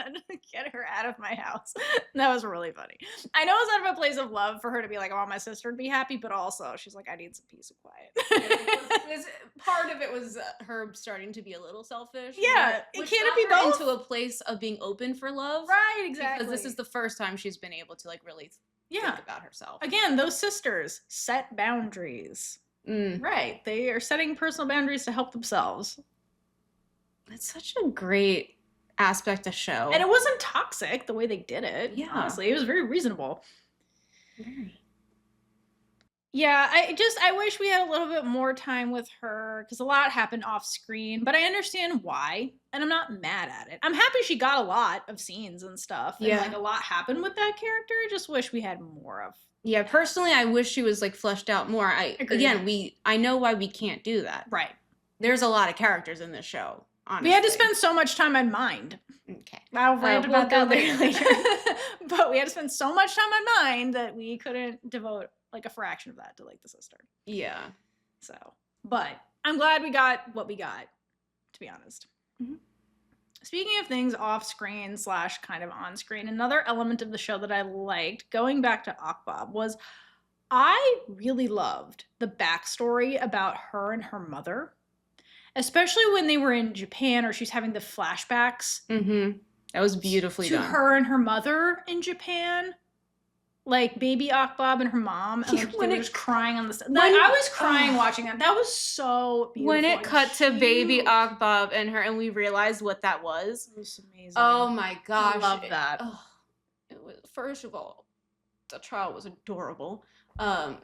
Speaker 2: Get her out of my house. That was really funny. I know it's out of a place of love for her to be like, I want my sister to be happy, but also she's like, I need some peace and quiet.
Speaker 1: Part of it was her starting to be a little selfish.
Speaker 2: Yeah, it can't be both.
Speaker 1: Into a place of being open for love.
Speaker 2: Right, exactly.
Speaker 1: Because this is the first time she's been able to, like, really think about herself.
Speaker 2: Again, those sisters set boundaries. Right. They are setting personal boundaries to help themselves.
Speaker 1: It's such a great aspect to show.
Speaker 2: And it wasn't toxic the way they did it.
Speaker 1: Yeah.
Speaker 2: Honestly, it was very reasonable.
Speaker 1: Very.
Speaker 2: Yeah, I wish we had a little bit more time with her, because a lot happened off screen, but I understand why, and I'm not mad at it. I'm happy she got a lot of scenes and stuff, and, like, a lot happened with that character. I just wish we had more of.
Speaker 1: Yeah, personally, I wish she was, like, fleshed out more. I know why we can't do that.
Speaker 2: Right.
Speaker 1: There's a lot of characters in this show, honestly.
Speaker 2: We had to spend so much time on Mind.
Speaker 1: Okay.
Speaker 2: I'll rant about that later. But we had to spend so much time on Mind that we couldn't devote, like, a fraction of that to, like, the sister.
Speaker 1: Yeah.
Speaker 2: So, but I'm glad we got what we got, to be honest. Speaking of things off screen / kind of on screen, another element of the show that I liked, going back to Aokbab, was I really loved the backstory about her and her mother, especially when they were in Japan, or she's having the flashbacks.
Speaker 1: That was beautifully done.
Speaker 2: To her and her mother in Japan. Like, baby Aokbab and her mom, and, like, they were just crying on the set. Like, I was crying watching that. That was so beautiful.
Speaker 1: When it cut to baby Aokbab and her, and we realized what that was.
Speaker 2: It was amazing.
Speaker 1: Oh my gosh.
Speaker 2: I love that.
Speaker 1: It was, first of all, the child was adorable.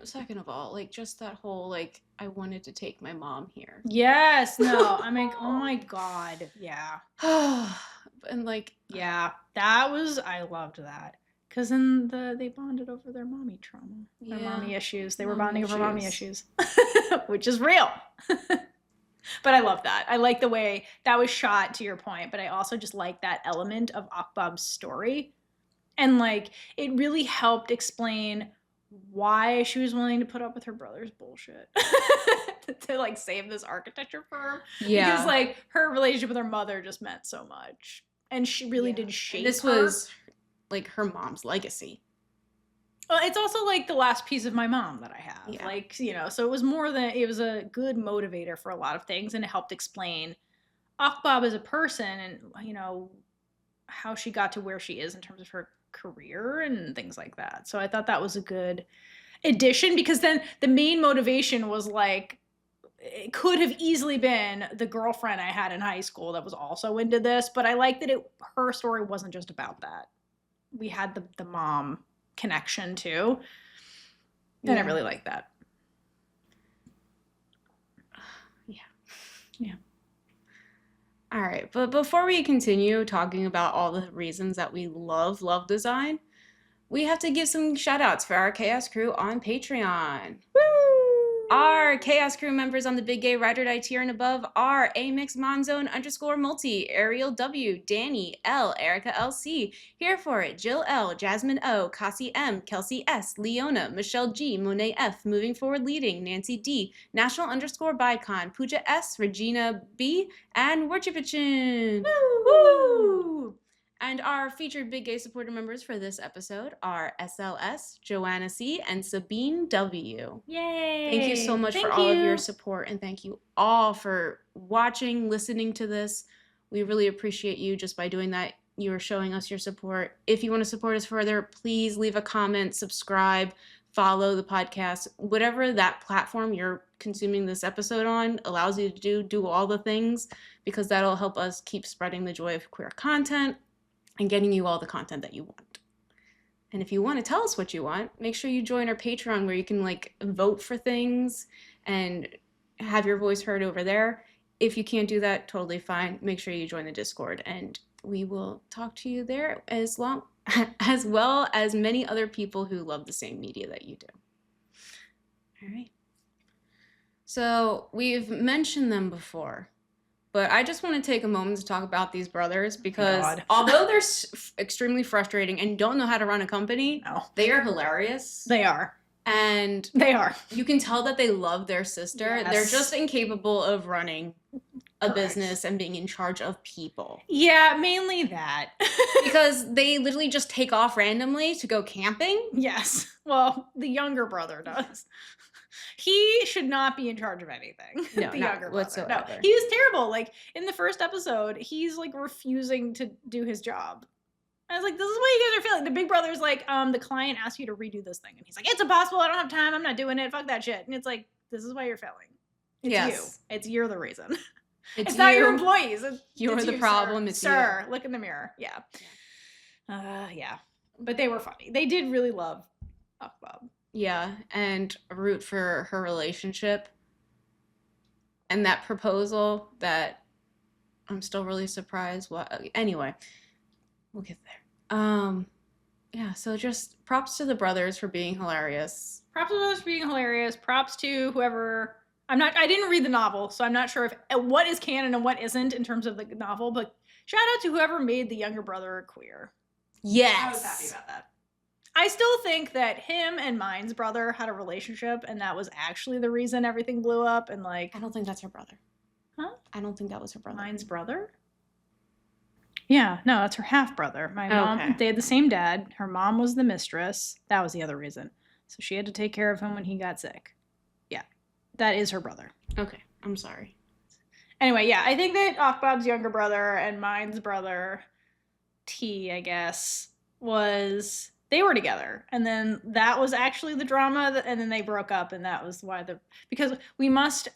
Speaker 1: Second of all, like, just that whole, like, I wanted to take my mom here.
Speaker 2: Yes, no, I'm like, oh my god, yeah.
Speaker 1: And, like,
Speaker 2: yeah, that was, I loved that. Because then they bonded over their mommy trauma. Their mommy issues. They were bonding over mommy issues. Which is real. But I love that. I like the way that was shot, to your point. But I also just like that element of Aokbab's story. And, like, it really helped explain why she was willing to put up with her brother's bullshit. to, like, save this architecture firm. Yeah. Because, like, her relationship with her mother just meant so much. And she really did shape
Speaker 1: this
Speaker 2: her.
Speaker 1: Was... like, her mom's legacy.
Speaker 2: Well, it's also, like, the last piece of my mom that I have. Yeah. Like, you know, so it was more than, it was a good motivator for a lot of things, and it helped explain Aokbab as a person and, you know, how she got to where she is in terms of her career and things like that. So I thought that was a good addition, because then the main motivation was, like, it could have easily been the girlfriend I had in high school that was also into this, but I like that her story wasn't just about that. We had the mom connection too. And I really like that. Yeah.
Speaker 1: All right. But before we continue talking about all the reasons that we love design, we have to give some shout outs for our Chaos crew on Patreon.
Speaker 2: Woo!
Speaker 1: Our Chaos Crew members on the Big Gay Ride or Die tier and above are Amix Monzone _multi, Ariel W, Danny L, Erica LC, Here For It, Jill L, Jasmine O, Cassie M, Kelsey S, Leona, Michelle G, Monet F, Moving Forward Leading, Nancy D, National _Bicon, Pooja S, Regina B, and Worchipichin. Woo! And our featured Big Gay supporter members for this episode are SLS, Joanna C, and Sabine W.
Speaker 2: Yay!
Speaker 1: Thank you so much for all of your support, and thank you all for watching, listening to this. We really appreciate you. Just by doing that, you are showing us your support. If you want to support us further, please leave a comment, subscribe, follow the podcast. Whatever that platform you're consuming this episode on allows you to do all the things, because that'll help us keep spreading the joy of queer content and getting you all the content that you want. And if you want to tell us what you want, make sure you join our Patreon, where you can vote for things and have your voice heard over there. If you can't do that, totally fine. Make sure you join the Discord, and we will talk to you there as well as many other people who love the same media that you do. All right. So we've mentioned them before, but I just want to take a moment to talk about these brothers, because although they're extremely frustrating and don't know how to run a company, they are hilarious.
Speaker 2: They are.
Speaker 1: And you can tell that they love their sister. Yes. They're just incapable of running a business and being in charge of people.
Speaker 2: Yeah, mainly that.
Speaker 1: Because they literally just take off randomly to go camping.
Speaker 2: Yes. Well, the younger brother does. He should not be in charge of anything.
Speaker 1: No,
Speaker 2: the
Speaker 1: not
Speaker 2: younger
Speaker 1: whatsoever.
Speaker 2: brother. No, he was terrible. In the first episode, he's refusing to do his job. I was like, this is what you guys are feeling. The big brother's like, the client asked you to redo this thing. And he's like, it's impossible. I don't have time. I'm not doing it. Fuck that shit. And it's like, this is why you're failing. It's you. You're the reason. It's not your employees.
Speaker 1: You're the problem.
Speaker 2: Sir.
Speaker 1: It's
Speaker 2: Sir, look in the mirror. Yeah. Yeah. But they were funny. They did really love Aokbab.
Speaker 1: Yeah, and root for her relationship. And that proposal that I'm still really surprised. Anyway, we'll get there. Yeah, so just props to the brothers for being hilarious.
Speaker 2: Props to the brothers for being hilarious. Props to whoever... I didn't read the novel, so I'm not sure what is canon and what isn't in terms of the novel, but shout out to whoever made the younger brother queer.
Speaker 1: Yes.
Speaker 2: I was happy about that. I still think that him and Mine's brother had a relationship, and that was actually the reason everything blew up. And
Speaker 1: I don't think that's her brother.
Speaker 2: Huh?
Speaker 1: I don't think that was her brother.
Speaker 2: Mine's brother? Yeah, no, that's her half brother. My mom, they had the same dad. Her mom was the mistress. That was the other reason. So she had to take care of him when he got sick. Yeah, that is her brother.
Speaker 1: Okay, I'm sorry.
Speaker 2: Anyway, yeah, I think that Aokbab's younger brother and Mine's brother, T, I guess, they were together, and then that was actually the drama, and then they broke up, and that was why because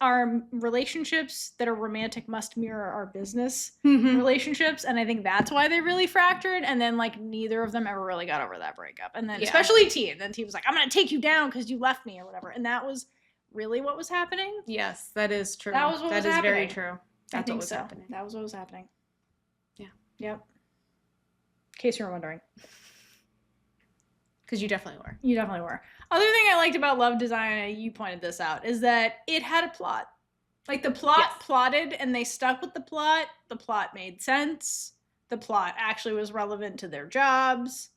Speaker 2: our relationships that are romantic must mirror our business relationships, and I think that's why they really fractured, and then neither of them ever really got over that breakup, and then especially T, and then T was like, I'm gonna take you down because you left me or whatever, and that was really what was happening.
Speaker 1: Yes, that is true.
Speaker 2: That was what was happening.
Speaker 1: Very true. That's what was happening.
Speaker 2: That was what was happening.
Speaker 1: Yeah.
Speaker 2: Yep. In case you were wondering.
Speaker 1: Because you definitely were.
Speaker 2: You definitely were. Other thing I liked about Love Design, you pointed this out, is that it had a plot. The plot plotted, and they stuck with the plot. The plot made sense. The plot actually was relevant to their jobs.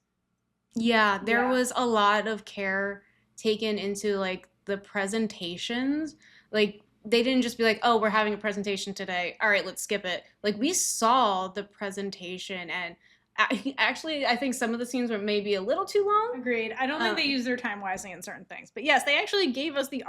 Speaker 1: Yeah, there was a lot of care taken into the presentations. They didn't just be like, oh, we're having a presentation today. All right, let's skip it. We saw the presentation, and actually, I think some of the scenes were maybe a little too long.
Speaker 2: Agreed. I don't think they used their time wisely in certain things. But yes, they actually gave us the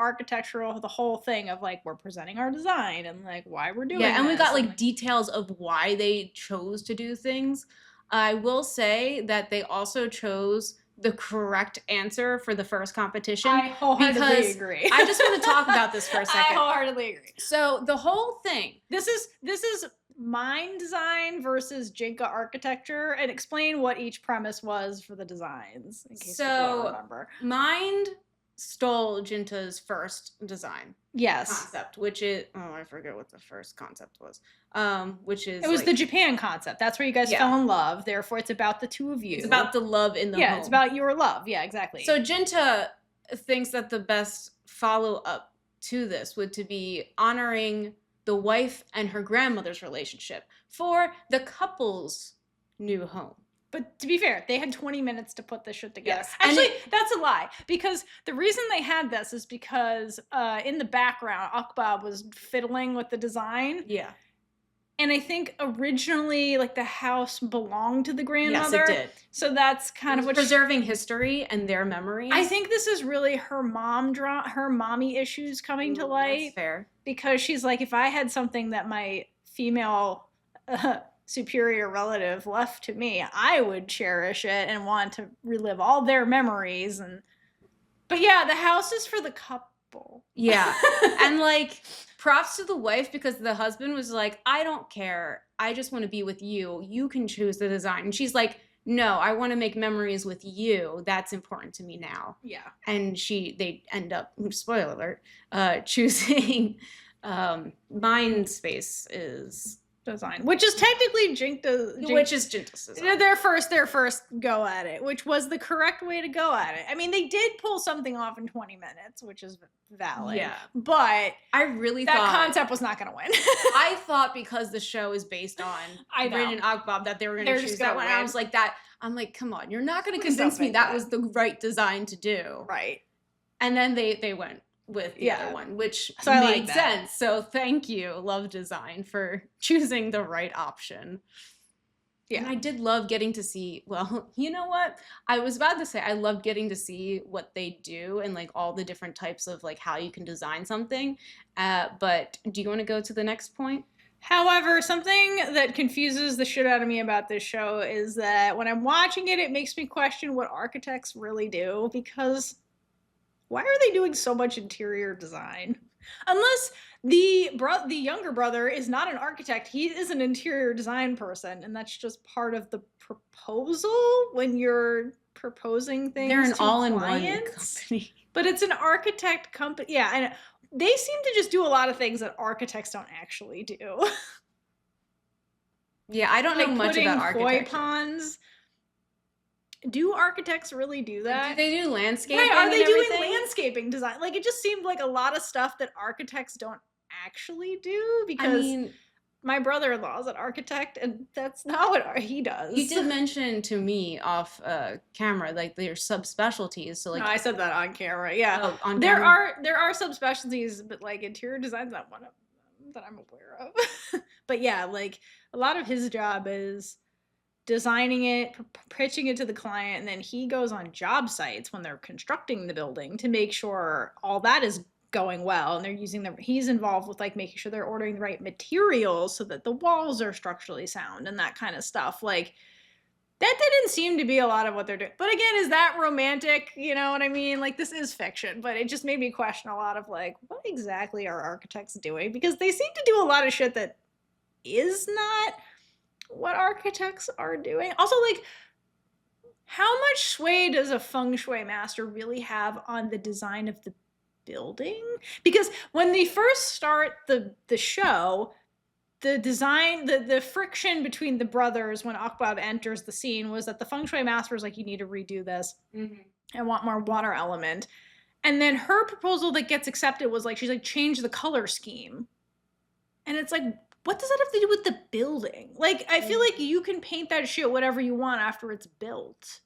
Speaker 2: whole thing of we're presenting our design and why we're doing it.
Speaker 1: Yeah, and we got details of why they chose to do things. I will say that they also chose the correct answer for the first competition.
Speaker 2: I wholeheartedly agree.
Speaker 1: I just want to talk about this for a second.
Speaker 2: I wholeheartedly agree.
Speaker 1: So the whole thing.
Speaker 2: This is Mind design versus Jinka architecture, and explain what each premise was for the designs, in case people don't remember.
Speaker 1: Mind stole Jinta's first design.
Speaker 2: Yes.
Speaker 1: Concept, which is, I forget what the first concept was. Which is...
Speaker 2: It was the Japan concept. That's where you guys fell in love. Therefore, it's about the two of you.
Speaker 1: It's about the love in the home.
Speaker 2: Yeah, it's about your love. Yeah, exactly.
Speaker 1: So Jinta thinks that the best follow-up to this would to be honoring the wife and her grandmother's relationship for the couple's new home.
Speaker 2: But to be fair, they had 20 minutes to put this shit together.
Speaker 1: Yes.
Speaker 2: Actually, that's a lie. Because the reason they had this is because in the background, Aokbab was fiddling with the design.
Speaker 1: Yeah.
Speaker 2: And I think originally, like, the house belonged to the grandmother.
Speaker 1: Yes, it did.
Speaker 2: So that's kind of what
Speaker 1: preserving history and their memories.
Speaker 2: I think this is really her mommy issues coming to light.
Speaker 1: That's fair.
Speaker 2: Because she's like, if I had something that my female superior relative left to me, I would cherish it and want to relive all their memories. But yeah, the house is for the couple.
Speaker 1: Yeah. And like, props to the wife, because the husband was like, I don't care. I just want to be with you. You can choose the design. And she's like, no, I want to make memories with you. That's important to me now.
Speaker 2: Yeah.
Speaker 1: And they end up, spoiler alert, choosing Mind Space is
Speaker 2: design, which is technically
Speaker 1: which is Jinta's design.
Speaker 2: Their first go at it, which was the correct way to go at it. I mean, they did pull something off in 20 minutes, which is valid.
Speaker 1: Yeah.
Speaker 2: But
Speaker 1: I really
Speaker 2: that
Speaker 1: thought
Speaker 2: concept was not going to win.
Speaker 1: I thought because the show is based on Rin and Aokbab that they were going to choose that one. I was like I'm like, come on, you're not going to convince me that was the right design to do.
Speaker 2: Right.
Speaker 1: And then they went with the other one, which
Speaker 2: so
Speaker 1: made sense. So thank you, Love Design, for choosing the right option. Yeah. And I did love getting to see, well, you know what? I was about to say I loved getting to see what they do and like all the different types of like how you can design something. But do you want to go to the next point?
Speaker 2: However, something that confuses the shit out of me about this show is that when I'm watching it, it makes me question what architects really do, because why are they doing so much interior design? Unless the younger brother is not an architect, he is an interior design person, and that's just part of the proposal when you're proposing things.
Speaker 1: They're an
Speaker 2: to
Speaker 1: all-in-one
Speaker 2: clients.
Speaker 1: company.
Speaker 2: But it's an architect company. Yeah, and they seem to just do a lot of things that architects don't actually do.
Speaker 1: Yeah, I don't know much about architecture.
Speaker 2: Koi ponds. Do architects really do that?
Speaker 1: Do they do landscaping?
Speaker 2: Right, are they doing landscaping design? Like, it just seemed like a lot of stuff that architects don't actually do, because my brother-in-law is an architect, and that's not what he does.
Speaker 1: You did mention to me off camera, like, there's subspecialties. So like,
Speaker 2: no, I said that on camera. Yeah,
Speaker 1: oh, on
Speaker 2: there
Speaker 1: camera?
Speaker 2: there are subspecialties, but like interior design's not one of them that I'm aware of. But yeah, like a lot of his job is designing it, pitching it to the client, and then he goes on job sites when they're constructing the building to make sure all that is going well, and they're using he's involved with like making sure they're ordering the right materials so that the walls are structurally sound and that kind of stuff. Like, that didn't seem to be a lot of what they're doing. But again, is that romantic? You know what I mean? Like, this is fiction, but it just made me question a lot of like, what exactly are architects doing? Because they seem to do a lot of shit that is not what architects are doing. Also, like, how much sway does a feng shui master really have on the design of the building? Because when they first start the show, the design, the friction between the brothers when Aokbab enters the scene was that the feng shui master was like, you need to redo this. I want more water element. And then her proposal that gets accepted was like, she's like, change the color scheme. And it's like, what does that have to do with the building? Like, I feel like you can paint that shit whatever you want after it's built.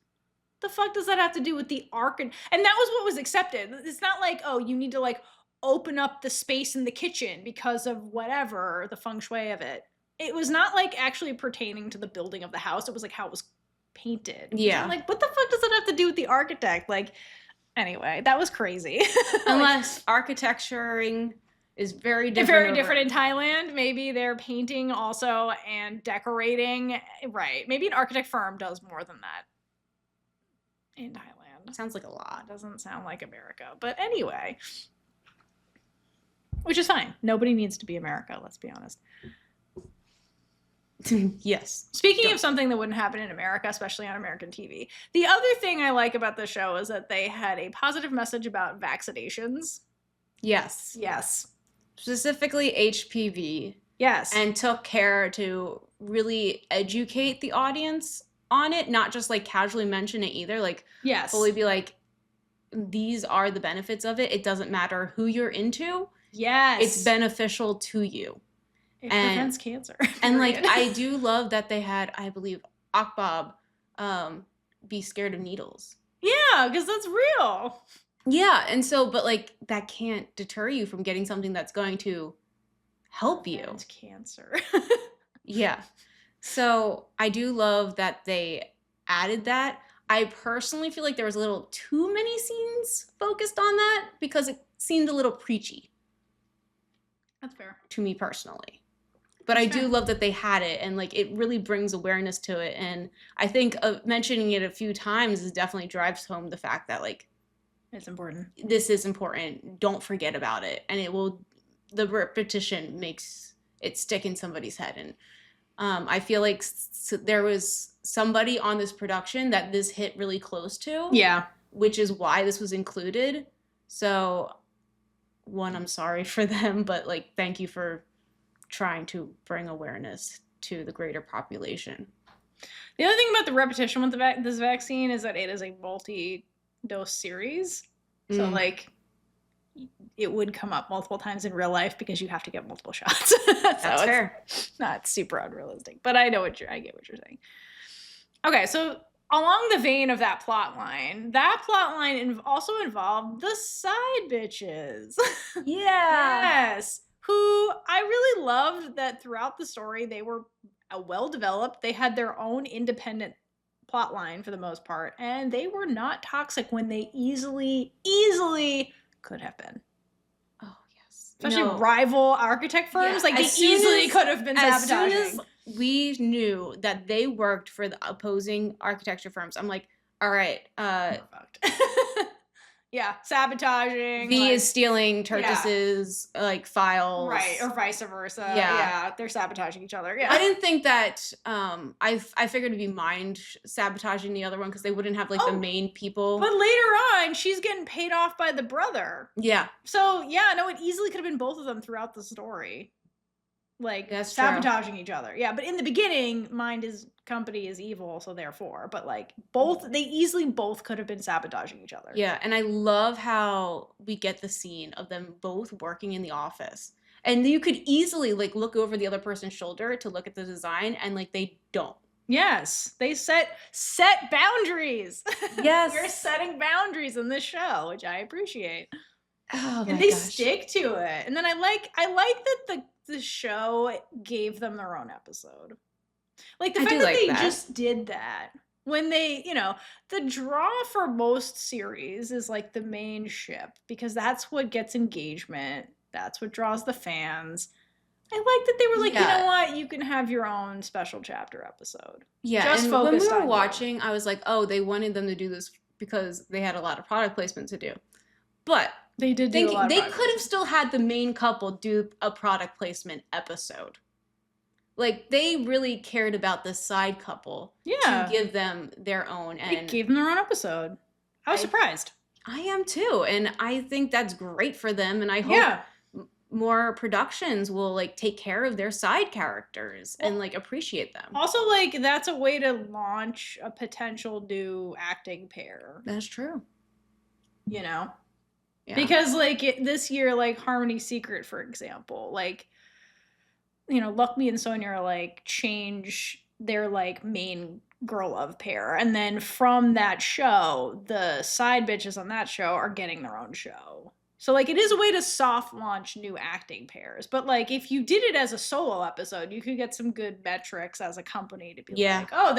Speaker 2: The fuck does that have to do with the arch? And that was what was accepted. It's not like, oh, you need to like open up the space in the kitchen because of whatever, the feng shui of it. It was not like actually pertaining to the building of the house. It was like how it was painted.
Speaker 1: Yeah.
Speaker 2: I'm like, what the fuck does that have to do with the architect? Like, anyway, that was crazy.
Speaker 1: Unless architecturing is very different.
Speaker 2: Very different in Thailand. Maybe they're painting also and decorating. Right. Maybe an architect firm does more than that in Thailand.
Speaker 1: Sounds like a lot.
Speaker 2: Doesn't sound like America. But anyway. Which is fine. Nobody needs to be America, let's be honest.
Speaker 1: Yes.
Speaker 2: Speaking of something that wouldn't happen in America, especially on American TV, the other thing I like about the show is that they had a positive message about vaccinations.
Speaker 1: Yes.
Speaker 2: Yes.
Speaker 1: Specifically HPV.
Speaker 2: Yes.
Speaker 1: And took care to really educate the audience on it, not just like casually mention it either. Like,
Speaker 2: yes,
Speaker 1: fully be like, these are the benefits of it. It doesn't matter who you're into.
Speaker 2: Yes.
Speaker 1: It's beneficial to you.
Speaker 2: It prevents cancer.
Speaker 1: And like, I do love that they had, I believe, Aokbab be scared of needles.
Speaker 2: Yeah, because that's real.
Speaker 1: Yeah, and so, but like, that can't deter you from getting something that's going to help you.
Speaker 2: Prevent cancer.
Speaker 1: Yeah. So I do love that they added that. I personally feel like there was a little too many scenes focused on that because it seemed a little preachy.
Speaker 2: That's fair.
Speaker 1: To me personally. But I do love that they had it, and like, it really brings awareness to it. And I think mentioning it a few times is definitely drives home the fact that like,
Speaker 2: it's important.
Speaker 1: This is important. Don't forget about it. And the repetition makes it stick in somebody's head. And I feel like there was somebody on this production that this hit really close to.
Speaker 2: Yeah.
Speaker 1: Which is why this was included. So, one, I'm sorry for them, but like, thank you for trying to bring awareness to the greater population.
Speaker 2: The other thing about the repetition with this vaccine is that it is a multi-dose series. So like, it would come up multiple times in real life because you have to get multiple shots.
Speaker 1: That's fair.
Speaker 2: Not super unrealistic, but I get what you're saying. Okay, so along the vein of that plot line also involved the side bitches.
Speaker 1: Yeah.
Speaker 2: Yes. Who I really loved that throughout the story they were well developed. They had their own independent plot line for the most part, and they were not toxic when they easily could have been.
Speaker 1: Oh yes.
Speaker 2: Especially rival architect firms, like they easily could have been sabotaging.
Speaker 1: As soon as we knew that they worked for the opposing architecture firms, I'm like, all right,
Speaker 2: yeah, sabotaging.
Speaker 1: V is stealing Tertus's like files,
Speaker 2: right, or vice versa. Yeah, they're sabotaging each other. Yeah,
Speaker 1: I didn't think that. I figured it'd be Mind sabotaging the other one because they wouldn't have like the main people.
Speaker 2: But later on, she's getting paid off by the brother.
Speaker 1: Yeah.
Speaker 2: So yeah, no, it easily could have been both of them throughout the story. Like sabotaging each other. Yeah, but in the beginning, Mind's company is evil, so therefore. But like they easily both could have been sabotaging each other.
Speaker 1: Yeah, and I love how we get the scene of them both working in the office. And you could easily like look over the other person's shoulder to look at the design, and like they don't.
Speaker 2: Yes, they set boundaries.
Speaker 1: Yes.
Speaker 2: We're setting boundaries in this show, which I appreciate.
Speaker 1: Oh my
Speaker 2: and they
Speaker 1: gosh.
Speaker 2: stick to it. And then I like that the show gave them their own episode. Like the fact that they just did that. When they, the draw for most series is like the main ship because that's what gets engagement. That's what draws the fans. I like that they were like, you know what? You can have your own special chapter episode.
Speaker 1: Yeah, just and when we were watching, I was like, oh, they wanted them to do this because they had a lot of product placement to do. But
Speaker 2: they did do a lot of
Speaker 1: they could have still had the main couple do a product placement episode. Like, they really cared about the side couple to give them their own. And
Speaker 2: they gave them their own episode. I was surprised.
Speaker 1: I am too. And I think that's great for them. And I hope more productions will like take care of their side characters and like appreciate them.
Speaker 2: Also, like, that's a way to launch a potential new acting pair.
Speaker 1: That's true.
Speaker 2: Yeah. Because like this year, like Harmony Secret, for example, like, Luckme and Sonia are like change their like main girl love pair, and then from that show, the side bitches on that show are getting their own show. So like it is a way to soft launch new acting pairs. But like if you did it as a solo episode, you could get some good metrics as a company to be like, oh,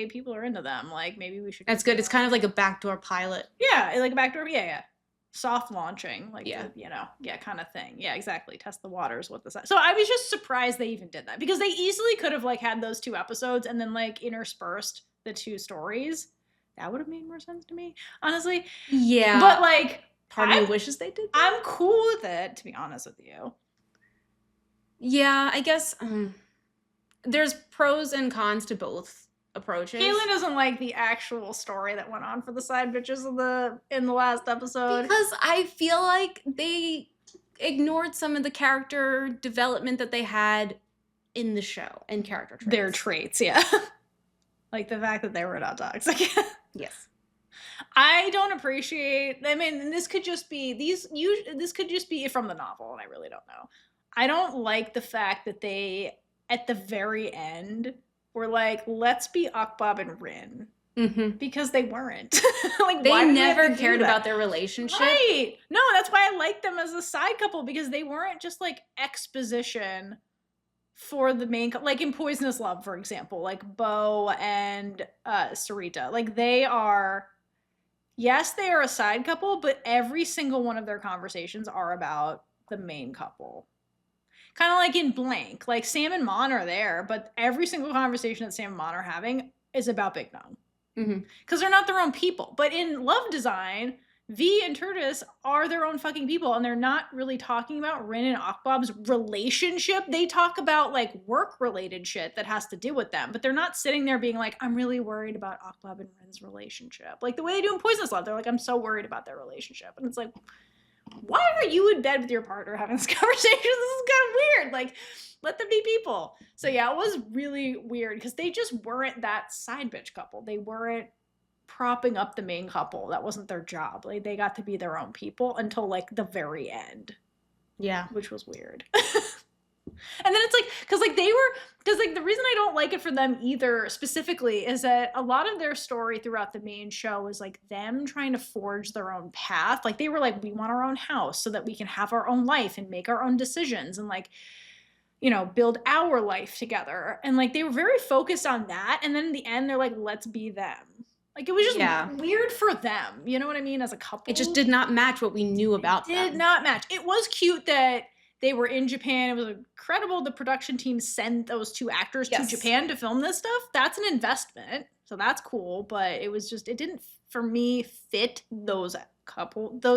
Speaker 2: people are into them. Like maybe we should.
Speaker 1: That's good. It's kind of like a backdoor pilot.
Speaker 2: Yeah, like a backdoor. Yeah. Soft launching, like kind of thing. Yeah, exactly. Test the waters with this. So I was just surprised they even did that because they easily could have like had those two episodes and then like interspersed the two stories. That would have made more sense to me, honestly.
Speaker 1: Yeah,
Speaker 2: but like
Speaker 1: part of me wishes they did that.
Speaker 2: I'm cool with it, to be honest with you.
Speaker 1: Yeah, I guess there's pros and cons to both approaches.
Speaker 2: Kayla doesn't like the actual story that went on for the side bitches in the last episode
Speaker 1: because I feel like they ignored some of the character development that they had in the show and character traits.
Speaker 2: Their traits, yeah. Like the fact that they were not toxic.
Speaker 1: Yes.
Speaker 2: I don't appreciate. I mean, this could just be this could just be from the novel, and I really don't know. I don't like the fact that they at the very end were like, "Let's be Akbab and Rin,"
Speaker 1: Mm-hmm.
Speaker 2: because they weren't. Like,
Speaker 1: They
Speaker 2: why did we have
Speaker 1: never
Speaker 2: to do
Speaker 1: cared
Speaker 2: that?
Speaker 1: about their relationship.
Speaker 2: Right? No, that's why I like them as a side couple, because they weren't just like exposition for the main like in Poisonous Love, for example, like Bo and Sarita. Like, they are, yes, they are a side couple, but every single one of their conversations are about the main couple. Kind of like in Blank, like Sam and Mon are there, but every single conversation that Sam and Mon are having is about Big Mom.
Speaker 1: Mm-hmm.
Speaker 2: Because they're not their own people. But in Love Design, V and Turtis are their own fucking people, and they're not really talking about Rin and Akbab's relationship. They talk about like work-related shit that has to do with them, but they're not sitting there being like, I'm really worried about Akbab and Rin's relationship. Like the way they do in Poisonous Love, they're like, I'm so worried about their relationship. And it's like, why are you in bed with your partner having this conversation? This is kind of weird. Like, let them be people. So yeah, it was really weird because they just weren't that side bitch couple. They weren't propping up the main couple. That wasn't their job. Like, they got to be their own people until like the very end.
Speaker 1: Yeah.
Speaker 2: Which was weird. And then it's like, because like the reason I don't like it for them either specifically is that a lot of their story throughout the main show is like them trying to forge their own path. Like, they were like, we want our own house so that we can have our own life and make our own decisions and like, you know, build our life together. And like, they were very focused on that. And then in the end, they're like, let's be them. Like, it was just weird for them. You know what I mean? As a couple.
Speaker 1: It just did not match what we knew about them.
Speaker 2: It did not match. It was cute that they were in Japan. It was incredible the production team sent those two actors to Japan to film this stuff. That's an investment. So that's cool. But it was just, it didn't, for me, fit those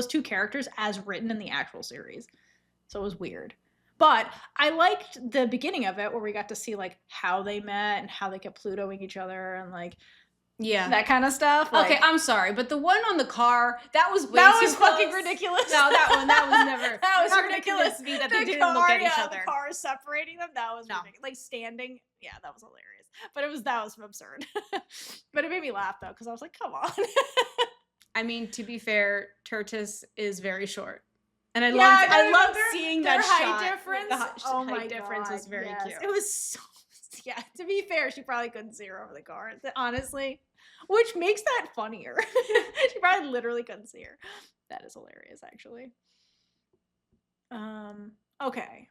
Speaker 2: two characters as written in the actual series. So it was weird. But I liked the beginning of it where we got to see like how they met and how they kept Plutoing each other and like,
Speaker 1: yeah,
Speaker 2: that kind of stuff. Like,
Speaker 1: okay, I'm sorry, but the one on the car, that was
Speaker 2: fucking ridiculous.
Speaker 1: No, that was never.
Speaker 2: That was ridiculous.
Speaker 1: Me that they didn't look at each other.
Speaker 2: The cars separating them. That was ridiculous. Like standing. Yeah, that was hilarious. But that was absurd. But it made me laugh though, because I was like, come on.
Speaker 1: I mean, to be fair, Turtis is very short. And I loved seeing that
Speaker 2: height
Speaker 1: shot.
Speaker 2: difference.
Speaker 1: The height difference was very cute.
Speaker 2: It was so, yeah, to be fair, she probably couldn't see her over the car. Honestly. Which makes that funnier. She probably literally couldn't see her. That is hilarious, actually. Okay.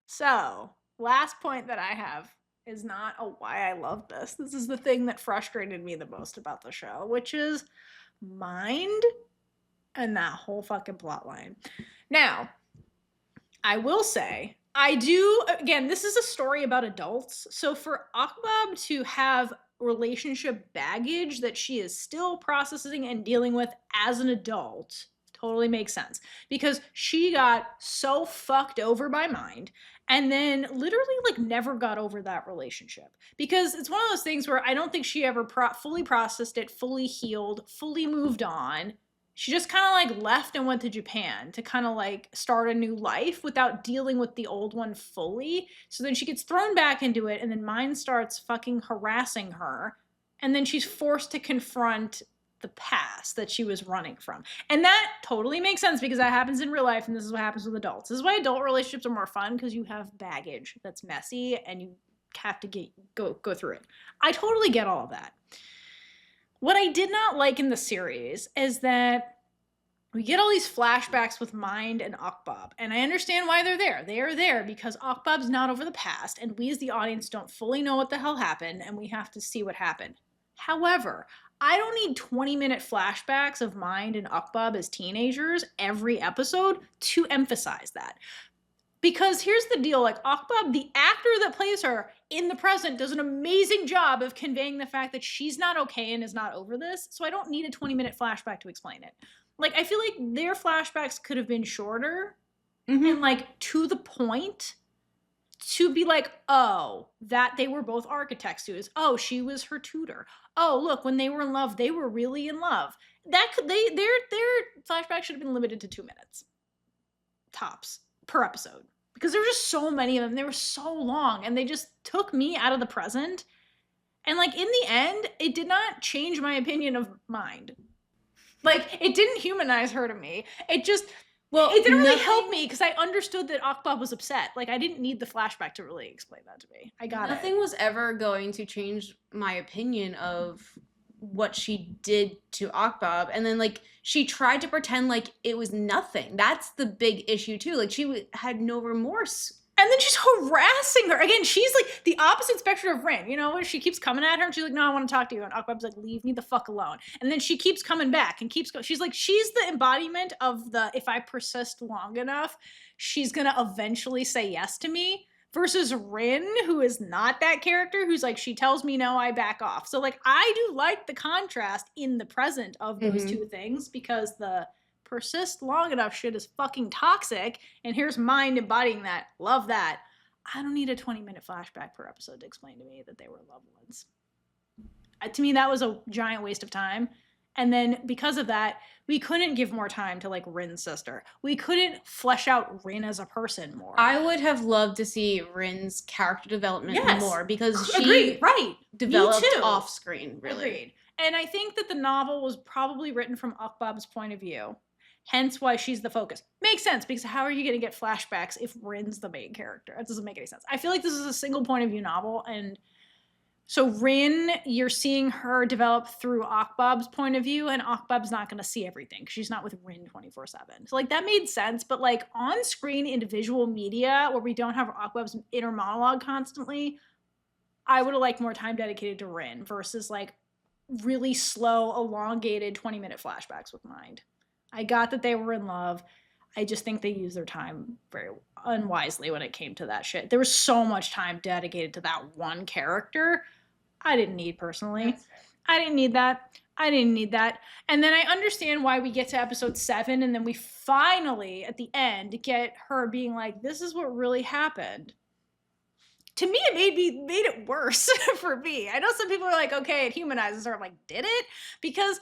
Speaker 2: So, last point that I have is not a why I love this. This is the thing that frustrated me the most about the show, which is Mind and that whole fucking plot line. Now, I will say, I do, again, this is a story about adults. So for Aokbab to have relationship baggage that she is still processing and dealing with as an adult totally makes sense, because she got so fucked over by Mind and then literally like never got over that relationship, because it's one of those things where I don't think she ever fully processed it, fully healed, fully moved on. She just kind of like left and went to Japan to kind of like start a new life without dealing with the old one fully. So then she gets thrown back into it, and then Mind starts fucking harassing her. And then she's forced to confront the past that she was running from. And that totally makes sense, because that happens in real life, and this is what happens with adults. This is why adult relationships are more fun, because you have baggage that's messy and you have to go through it. I totally get all of that. What I did not like in the series is that we get all these flashbacks with Mind and Aokbab, and I understand why they're there. They are there because Aokbab's not over the past, and we as the audience don't fully know what the hell happened, and we have to see what happened. However, I don't need 20-minute flashbacks of Mind and Aokbab as teenagers every episode to emphasize that. Because here's the deal, like Aokbab, the actor that plays her in the present, does an amazing job of conveying the fact that she's not okay and is not over this, so I don't need a 20-minute flashback to explain it. Like, I feel like their flashbacks could have been shorter and like to the point, to be like, oh, that they were both architects too. Oh, she was her tutor. Oh, look, when they were in love, they were really in love. That could their flashback should have been limited to 2 minutes tops per episode, because there were just so many of them. They were so long, and they just took me out of the present And like in the end, it did not change my opinion of Mind. Like it didn't humanize her to me. It just it didn't really help me because I understood that Aokbab was upset. Like I didn't need the flashback to really explain that to me. I got
Speaker 1: Nothing was ever going to change my opinion of what she did to Akbab. And then, like, she tried to pretend like it was nothing. That's the big issue, too. Like, she had no remorse.
Speaker 2: And then she's harassing her. Again, she's like the opposite spectrum of Rin. You know, she keeps coming at her and she's like, no, I want to talk to you. And Akbab's like, leave me the fuck alone. And then she keeps coming back and keeps going. She's like, she's the embodiment of the, if I persist long enough, she's going to eventually say yes to me. Versus Rin, who is not that character, who's like, she tells me no, I back off. So like, I do like the contrast in the present of those two things, because the persist long enough shit is fucking toxic, and here's Mind embodying that. Love that. I don't need a 20-minute flashback per episode to explain to me that they were loved ones. To me, that was a giant waste of time. And then because of that, we couldn't give more time to like Rin's sister. We couldn't flesh out Rin as a person more.
Speaker 1: I would have loved to see Rin's character development more, because she
Speaker 2: Agreed. Right.
Speaker 1: developed off screen, really.
Speaker 2: Agreed. And I think that the novel was probably written from Akbab's point of view. Hence why she's the focus. Makes sense, because how are you going to get flashbacks if Rin's the main character? That doesn't make any sense. I feel like this is a single point of view novel, and so Rin, you're seeing her develop through Akbab's point of view, and Akbab's not going to see everything because she's not with Rin 24/7. So like that made sense, but like on screen in visual media where we don't have Akbab's inner monologue constantly, I would have liked more time dedicated to Rin versus like really slow, elongated 20-minute flashbacks with Mind. I got that they were in love. I just think they used their time very unwisely when it came to that shit. There was so much time dedicated to that one character. I didn't need personally. I didn't need that. I didn't need that. And then I understand why we get to episode 7 and then we finally, at the end, get her being like, this is what really happened. To me, it made it worse for me. I know some people are like, okay, it humanizes her. I'm like, did it? Because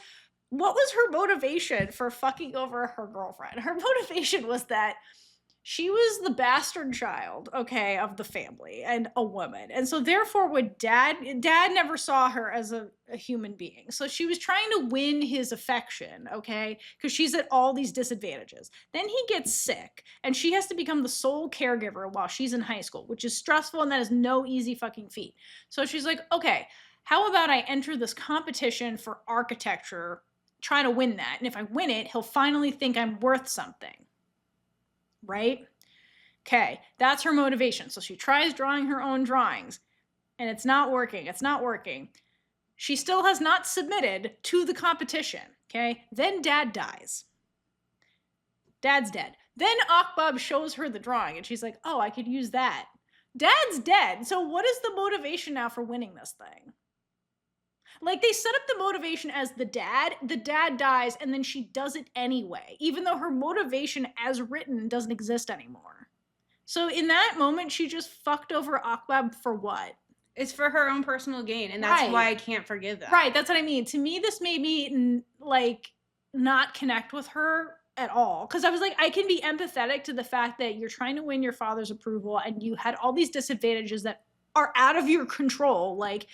Speaker 2: what was her motivation for fucking over her girlfriend? Her motivation was that she was the bastard child, okay, of the family and a woman. And so therefore when dad never saw her as a human being. So she was trying to win his affection, okay, because she's at all these disadvantages. Then he gets sick and she has to become the sole caregiver while she's in high school, which is stressful and that is no easy fucking feat. So she's like, okay, how about I enter this competition for architecture, trying to win that. And if I win it, he'll finally think I'm worth something. Right? Okay, that's her motivation. So she tries drawing her own drawings and it's not working. It's not working. She still has not submitted to the competition. Okay, then dad dies. Dad's dead. Then Akbab shows her the drawing and she's like, oh, I could use that. Dad's dead. So what is the motivation now for winning this thing? Like they set up the motivation as the dad dies, and then she does it anyway, even though her motivation as written doesn't exist anymore. So in that moment, she just fucked over Akbab for what?
Speaker 1: It's for her own personal gain, and that's why I can't forgive that.
Speaker 2: Right, that's what I mean. To me, this made me like not connect with her at all, because I was like, I can be empathetic to the fact that you're trying to win your father's approval and you had all these disadvantages that are out of your control. Like,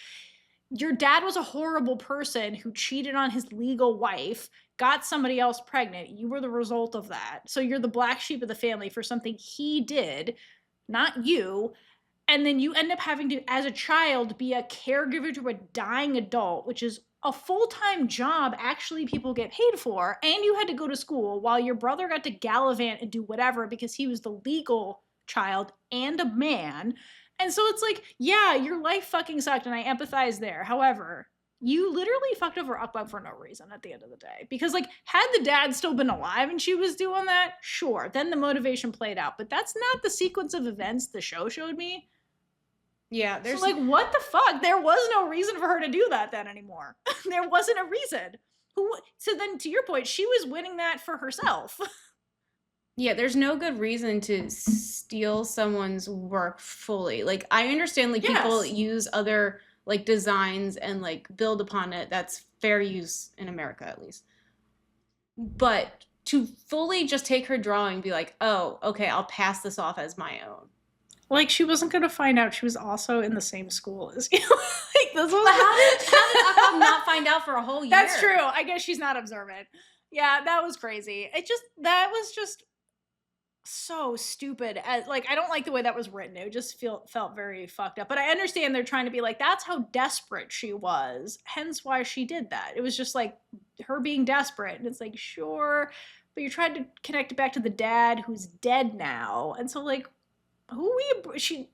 Speaker 2: your dad was a horrible person who cheated on his legal wife, got somebody else pregnant. You were the result of that. So you're the black sheep of the family for something he did, not you. And then you end up having to, as a child, be a caregiver to a dying adult, which is a full-time job actually people get paid for. And you had to go to school while your brother got to gallivant and do whatever because he was the legal child and a man. And so it's like, yeah, your life fucking sucked, and I empathize there. However, you literally fucked over Akbab for no reason at the end of the day. Because, like, had the dad still been alive and she was doing that, sure, then the motivation played out. But that's not the sequence of events the show showed me.
Speaker 1: Yeah, there's...
Speaker 2: So, like, what the fuck? There was no reason for her to do that then anymore. There wasn't a reason. So then, to your point, she was winning that for herself.
Speaker 1: Yeah, there's no good reason to steal someone's work fully. Like, I understand, like, people use other, like, designs and, like, build upon it. That's fair use in America, at least. But to fully just take her drawing and be like, oh, okay, I'll pass this off as my own.
Speaker 2: Like, she wasn't going to find out she was also in the same school as you. Like, This was.
Speaker 1: But how did Akbab not find out for a whole year?
Speaker 2: That's true. I guess she's not observant. Yeah, that was crazy. That was just so stupid. Like, I don't like the way that was written. It just felt very fucked up. But I understand they're trying to be like, that's how desperate she was, hence why she did that. It was just like her being desperate, and it's like, sure, but you're trying to connect it back to the dad who's dead now, and so like,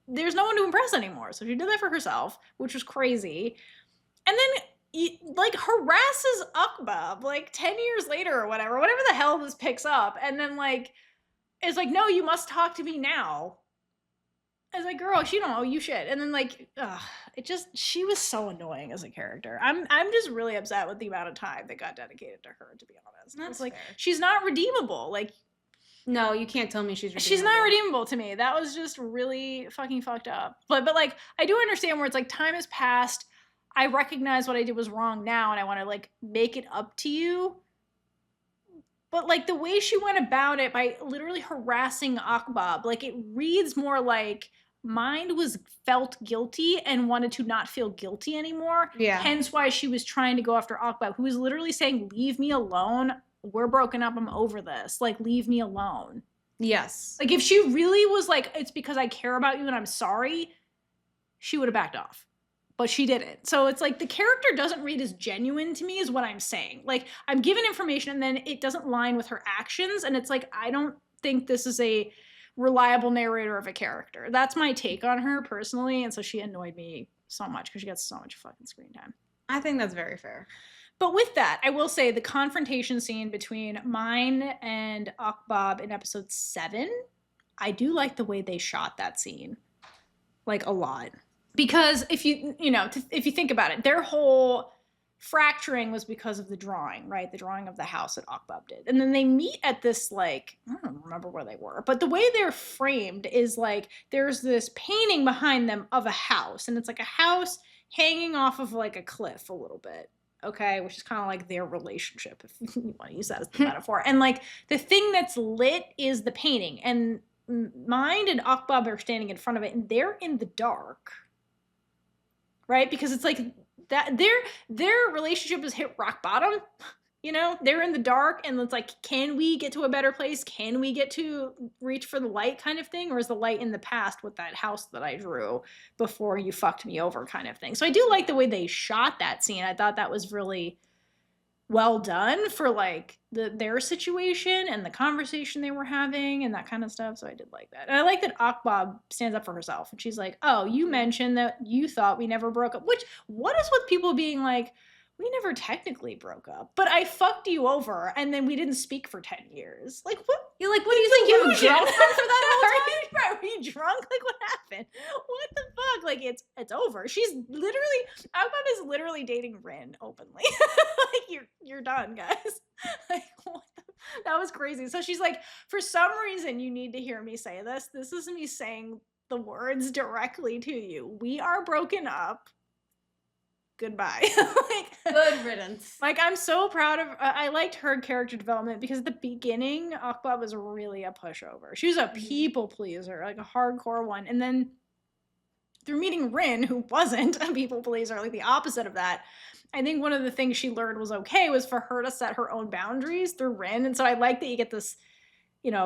Speaker 2: there's no one to impress anymore, so she did that for herself, which was crazy. And then like harasses Akbab like 10 years later or whatever the hell this picks up, and then like is like, no, you must talk to me now. I was like, girl, she don't owe you shit. And then like, she was so annoying as a character. I'm just really upset with the amount of time that got dedicated to her, to be honest.
Speaker 1: That's
Speaker 2: it's like,
Speaker 1: fair.
Speaker 2: she's not redeemable. Like,
Speaker 1: no, you can't tell me she's redeemable.
Speaker 2: She's not redeemable to me. That was just really fucking fucked up. But like, I do understand where it's like, time has passed. I recognize what I did was wrong now, and I want to like make it up to you. But like the way she went about it by literally harassing Akbab, like it reads more like Mind felt guilty and wanted to not feel guilty anymore.
Speaker 1: Yeah.
Speaker 2: Hence why she was trying to go after Akbab, who was literally saying, leave me alone. We're broken up. I'm over this. Like, leave me alone.
Speaker 1: Yes.
Speaker 2: Like, if she really was like, it's because I care about you and I'm sorry, she would have backed off. But she didn't. So it's like the character doesn't read as genuine to me, is what I'm saying. Like, I'm given information and then it doesn't line with her actions. And it's like, I don't think this is a reliable narrator of a character. That's my take on her personally. And so she annoyed me so much because she gets so much fucking screen time.
Speaker 1: I think that's very fair.
Speaker 2: But with that, I will say the confrontation scene between Mine and Aokbab in episode 7, I do like the way they shot that scene. Like, a lot. Because if you think about it, their whole fracturing was because of the drawing, right? The drawing of the house that Aokbab did. And then they meet at this, like, I don't remember where they were, but the way they're framed is like, there's this painting behind them of a house, and it's like a house hanging off of like a cliff a little bit. Okay, which is kind of like their relationship, if you want to use that as the metaphor. And like the thing that's lit is the painting, and Mind and Aokbab are standing in front of it, and they're in the dark, right? Because it's like that their relationship has hit rock bottom. You know, they're in the dark, and it's like, can we get to a better place? Can we get to reach for the light kind of thing? Or is the light in the past with that house that I drew before you fucked me over kind of thing? So I do like the way they shot that scene. I thought that was really well done for like their situation and the conversation they were having and that kind of stuff. So I did like that. And I like that Aokbab stands up for herself, and she's like, oh, you mentioned that you thought we never broke up. Which, what is with people being like, we never technically broke up, but I fucked you over, and then we didn't speak for 10 years. Like, what?
Speaker 1: You're like, what do you think? You have a girlfriend for that whole time?
Speaker 2: Are you drunk? Like, what happened? What the fuck? Like, it's over. She's literally, Aokbab is literally dating Rin openly. Like, you're done, guys. Like, what the, that was crazy. So she's like, for some reason, you need to hear me say this. This is me saying the words directly to you. We are broken up. Goodbye. Like,
Speaker 1: good riddance.
Speaker 2: Like, I'm so proud of I liked her character development, because at the beginning Aokbab was really a pushover. She was a people pleaser, like a hardcore one, and then through meeting Rin, who wasn't a people pleaser, like the opposite of that, I think one of the things she learned was for her to set her own boundaries through Rin. And so I like that you get this,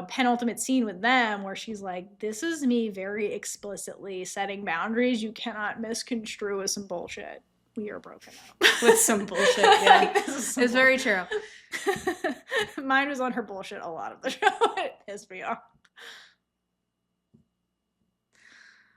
Speaker 2: penultimate scene with them where she's like, this is me very explicitly setting boundaries you cannot misconstrue as some bullshit. We are broken up.
Speaker 1: With some bullshit, yeah. Like, it's very true.
Speaker 2: Mine was on her bullshit a lot of the show. It pissed me off.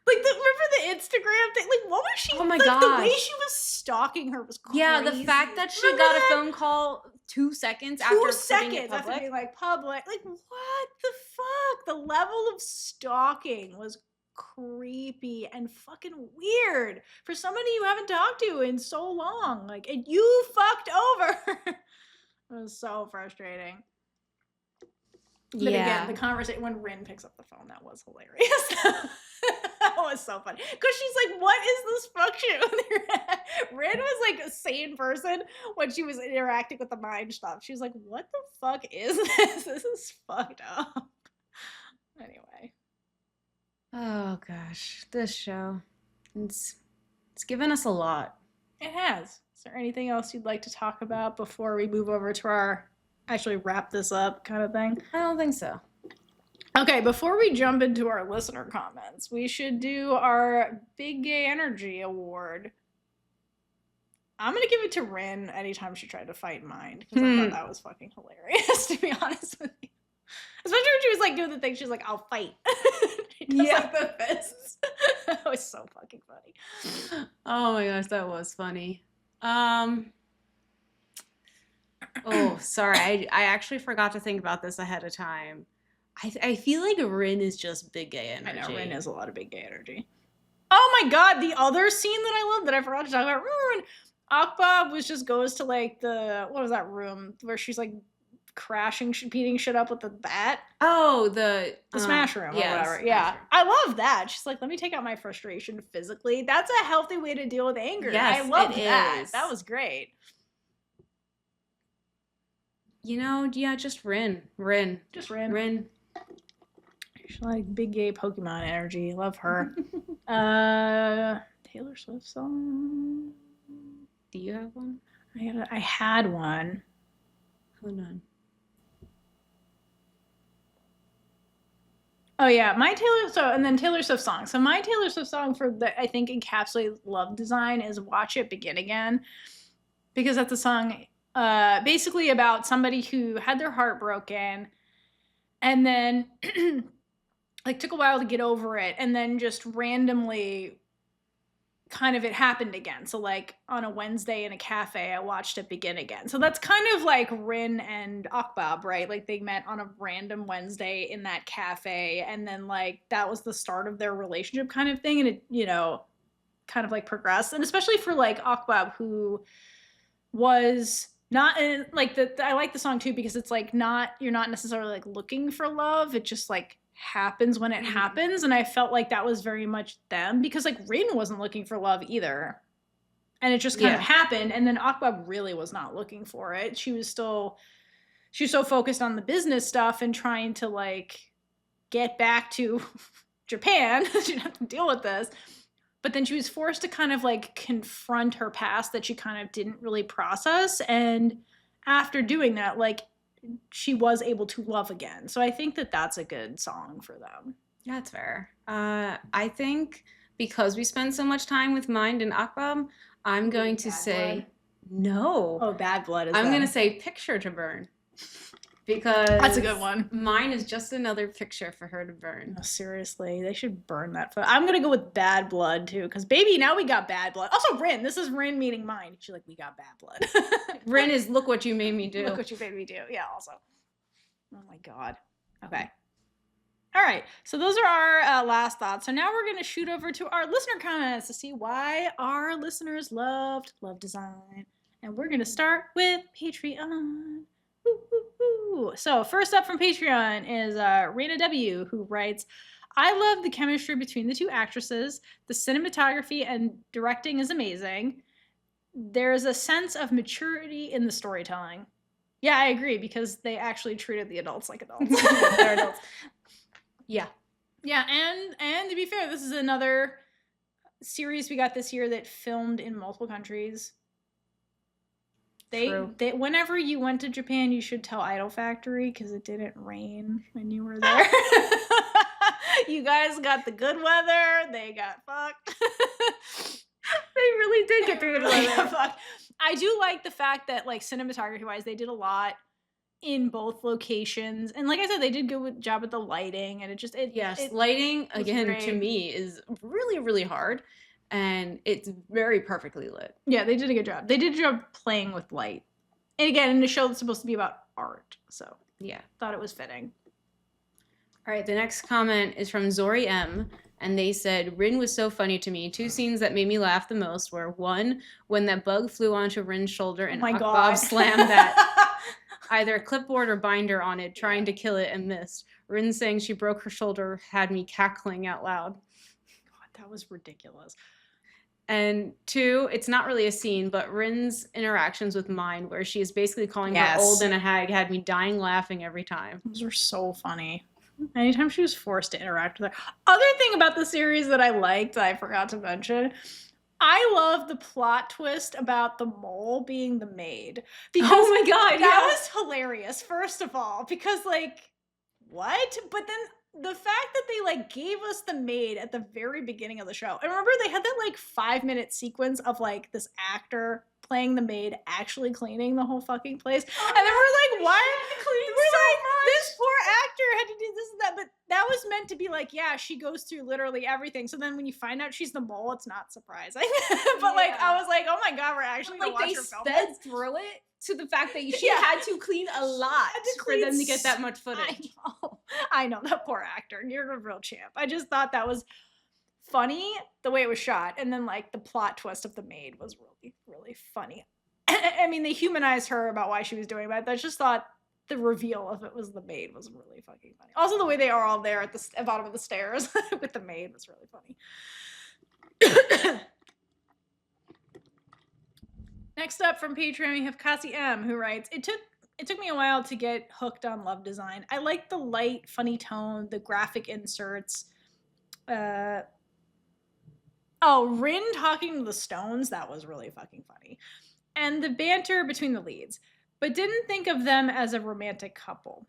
Speaker 2: Like, remember the Instagram thing? Like, what was she?
Speaker 1: Oh my
Speaker 2: gosh. The way
Speaker 1: gosh.
Speaker 2: she was stalking her was crazy.
Speaker 1: Yeah, the fact that she got a phone call 2 seconds after putting it public.
Speaker 2: After being like public. Like, what the fuck? The level of stalking was creepy and fucking weird for somebody you haven't talked to in so long. Like, and you fucked over. It was so frustrating. But again, the conversation when Rin picks up the phone, that was hilarious. That was so funny. Because she's like, what is this fuck shit? Rin was like a sane person when she was interacting with the Mind stuff. She was like, what the fuck is this? This is fucked up. Anyway.
Speaker 1: Oh gosh, this show, it's given us a lot.
Speaker 2: It has. Is there anything else you'd like to talk about before we move over to our actually wrap this up kind of thing?
Speaker 1: I don't think so.
Speaker 2: Okay, before we jump into our listener comments, we should do our Big Gay Energy Award. I'm gonna give it to Rin anytime she tried to fight Mind, because I thought that was fucking hilarious, to be honest with you. Especially when she was like doing the thing, she was like, I'll fight. She does like the fists. That was so fucking funny.
Speaker 1: Oh my gosh, that was funny. Oh, sorry. I actually forgot to think about this ahead of time. I feel like Rin is just big gay energy.
Speaker 2: I know, Rin has a lot of big gay energy. Oh my god, the other scene that I love that I forgot to talk about. Remember when Aokbab goes to like what was that room where she's like crashing, beating shit up with the bat?
Speaker 1: Oh, the
Speaker 2: smash room or whatever. Yeah. I love that. She's like, let me take out my frustration physically. That's a healthy way to deal with anger.
Speaker 1: Yes,
Speaker 2: I love that.
Speaker 1: is.
Speaker 2: That was great.
Speaker 1: You know, yeah, just Rin.
Speaker 2: Just Rin.
Speaker 1: Rin.
Speaker 2: She's like big gay Pokemon energy. Love her. Taylor Swift song.
Speaker 1: Do you have one?
Speaker 2: I had one.
Speaker 1: Hold on.
Speaker 2: Oh yeah, Taylor Swift song. So my Taylor Swift song I think encapsulates love design is "Watch It Begin Again," because that's a song basically about somebody who had their heart broken, and then like took a while to get over it, and then just randomly kind of it happened again. So like on a Wednesday in a cafe, I watched it begin again. So that's kind of like Rin and Aokbab, right? Like they met on a random Wednesday in that cafe, and then like that was the start of their relationship kind of thing, and it, you know, kind of like progressed. And especially for like Aokbab, who was not like I like the song too, because it's like you're not necessarily like looking for love, it just like happens when it happens. And I felt like that was very much them, because like Rin wasn't looking for love either, and it just kind of happened. And then Aokbab really was not looking for it. She was so focused on the business stuff and trying to like get back to Japan. She didn't have to deal with this, but then she was forced to kind of like confront her past that she kind of didn't really process, and after doing that, like she was able to love again. So I think that that's a good song for them.
Speaker 1: Yeah, that's fair. I think because we spend so much time with Mind and Aokbab, I'm going to say no.
Speaker 2: Oh, Bad Blood is
Speaker 1: I'm going to say Picture to Burn. Because
Speaker 2: that's a good one.
Speaker 1: Mine is just another picture for her to burn.
Speaker 2: Oh, seriously, they should burn that photo. I'm gonna go with Bad Blood too, because baby, now we got Bad Blood. Also, Rin. This is Rin meeting Mine. She's like, we got Bad Blood.
Speaker 1: Rin is look what you made me do.
Speaker 2: Look what you made me do. Yeah. Also. Oh my god. Okay. All right. So those are our last thoughts. So now we're gonna shoot over to our listener comments to see why our listeners loved love design, and we're gonna start with Patreon. So first up from Patreon is Raina W, who writes, I love the chemistry between the two actresses. The cinematography and directing is amazing. There's a sense of maturity in the storytelling. Yeah, I agree, because they actually treated the adults like adults. They're adults. Yeah. Yeah, and to be fair, this is another series we got this year that filmed in multiple countries. They whenever you went to Japan, you should tell Idol Factory, because it didn't rain when you were there. You guys got the good weather. They got fucked.
Speaker 1: They really did get the good weather.
Speaker 2: I do like the fact that, like, cinematography wise, they did a lot in both locations, and like I said, they did a good job with the lighting, and
Speaker 1: lighting again great. To me is really, really hard. And it's very perfectly lit.
Speaker 2: Yeah, they did a good job. They did a good job playing with light. And again, in a show that's supposed to be about art. So,
Speaker 1: yeah.
Speaker 2: Thought it was fitting.
Speaker 1: All right, the next comment is from Zori M. And they said, Rin was so funny to me. 2 scenes that made me laugh the most were, 1, when that bug flew onto Rin's shoulder and Aokbab slammed that either clipboard or binder on it, trying to kill it and missed. Rin saying she broke her shoulder had me cackling out loud.
Speaker 2: God, that was ridiculous.
Speaker 1: And 2, it's not really a scene, but Rin's interactions with Mine, where she is basically calling her old and a hag, had me dying laughing every time.
Speaker 2: Those were so funny. Anytime she was forced to interact with her. Other thing about the series that I liked, that I forgot to mention, I love the plot twist about the mole being the maid. Because
Speaker 1: Oh my God,
Speaker 2: that
Speaker 1: yeah.
Speaker 2: was hilarious, first of all, because like, what? But then the fact that they like gave us the maid at the very beginning of the show. And remember they had that like 5-minute sequence of like this actor playing the maid actually cleaning the whole fucking place.
Speaker 1: Oh,
Speaker 2: and then we're like, why?
Speaker 1: clean
Speaker 2: We're
Speaker 1: so
Speaker 2: like,
Speaker 1: much.
Speaker 2: this poor actor had to do this and that, but that was meant to be like, yeah, she goes through literally everything. So then when you find out she's the mole, it's not surprising. But like, I was like, oh my God, we're actually gonna
Speaker 1: Like
Speaker 2: watch
Speaker 1: they
Speaker 2: her film
Speaker 1: sped
Speaker 2: this.
Speaker 1: through it to the fact that she
Speaker 2: Yeah.
Speaker 1: had to clean a lot
Speaker 2: Had to
Speaker 1: for
Speaker 2: clean
Speaker 1: them to get that much footage.
Speaker 2: I know, that poor actor. You're a real champ. I just thought that was funny the way it was shot, and then like the plot twist of the maid was really, really funny. I mean, they humanized her about why she was doing that. I just thought the reveal of it was the maid was really fucking funny. Also, the way they are all there at the bottom of the stairs with the maid was really funny. Next up from Patreon, we have Cassie M, who writes, It took me a while to get hooked on love design. I like the light, funny tone, the graphic inserts. Rin talking to the stones, that was really fucking funny. And the banter between the leads, but didn't think of them as a romantic couple.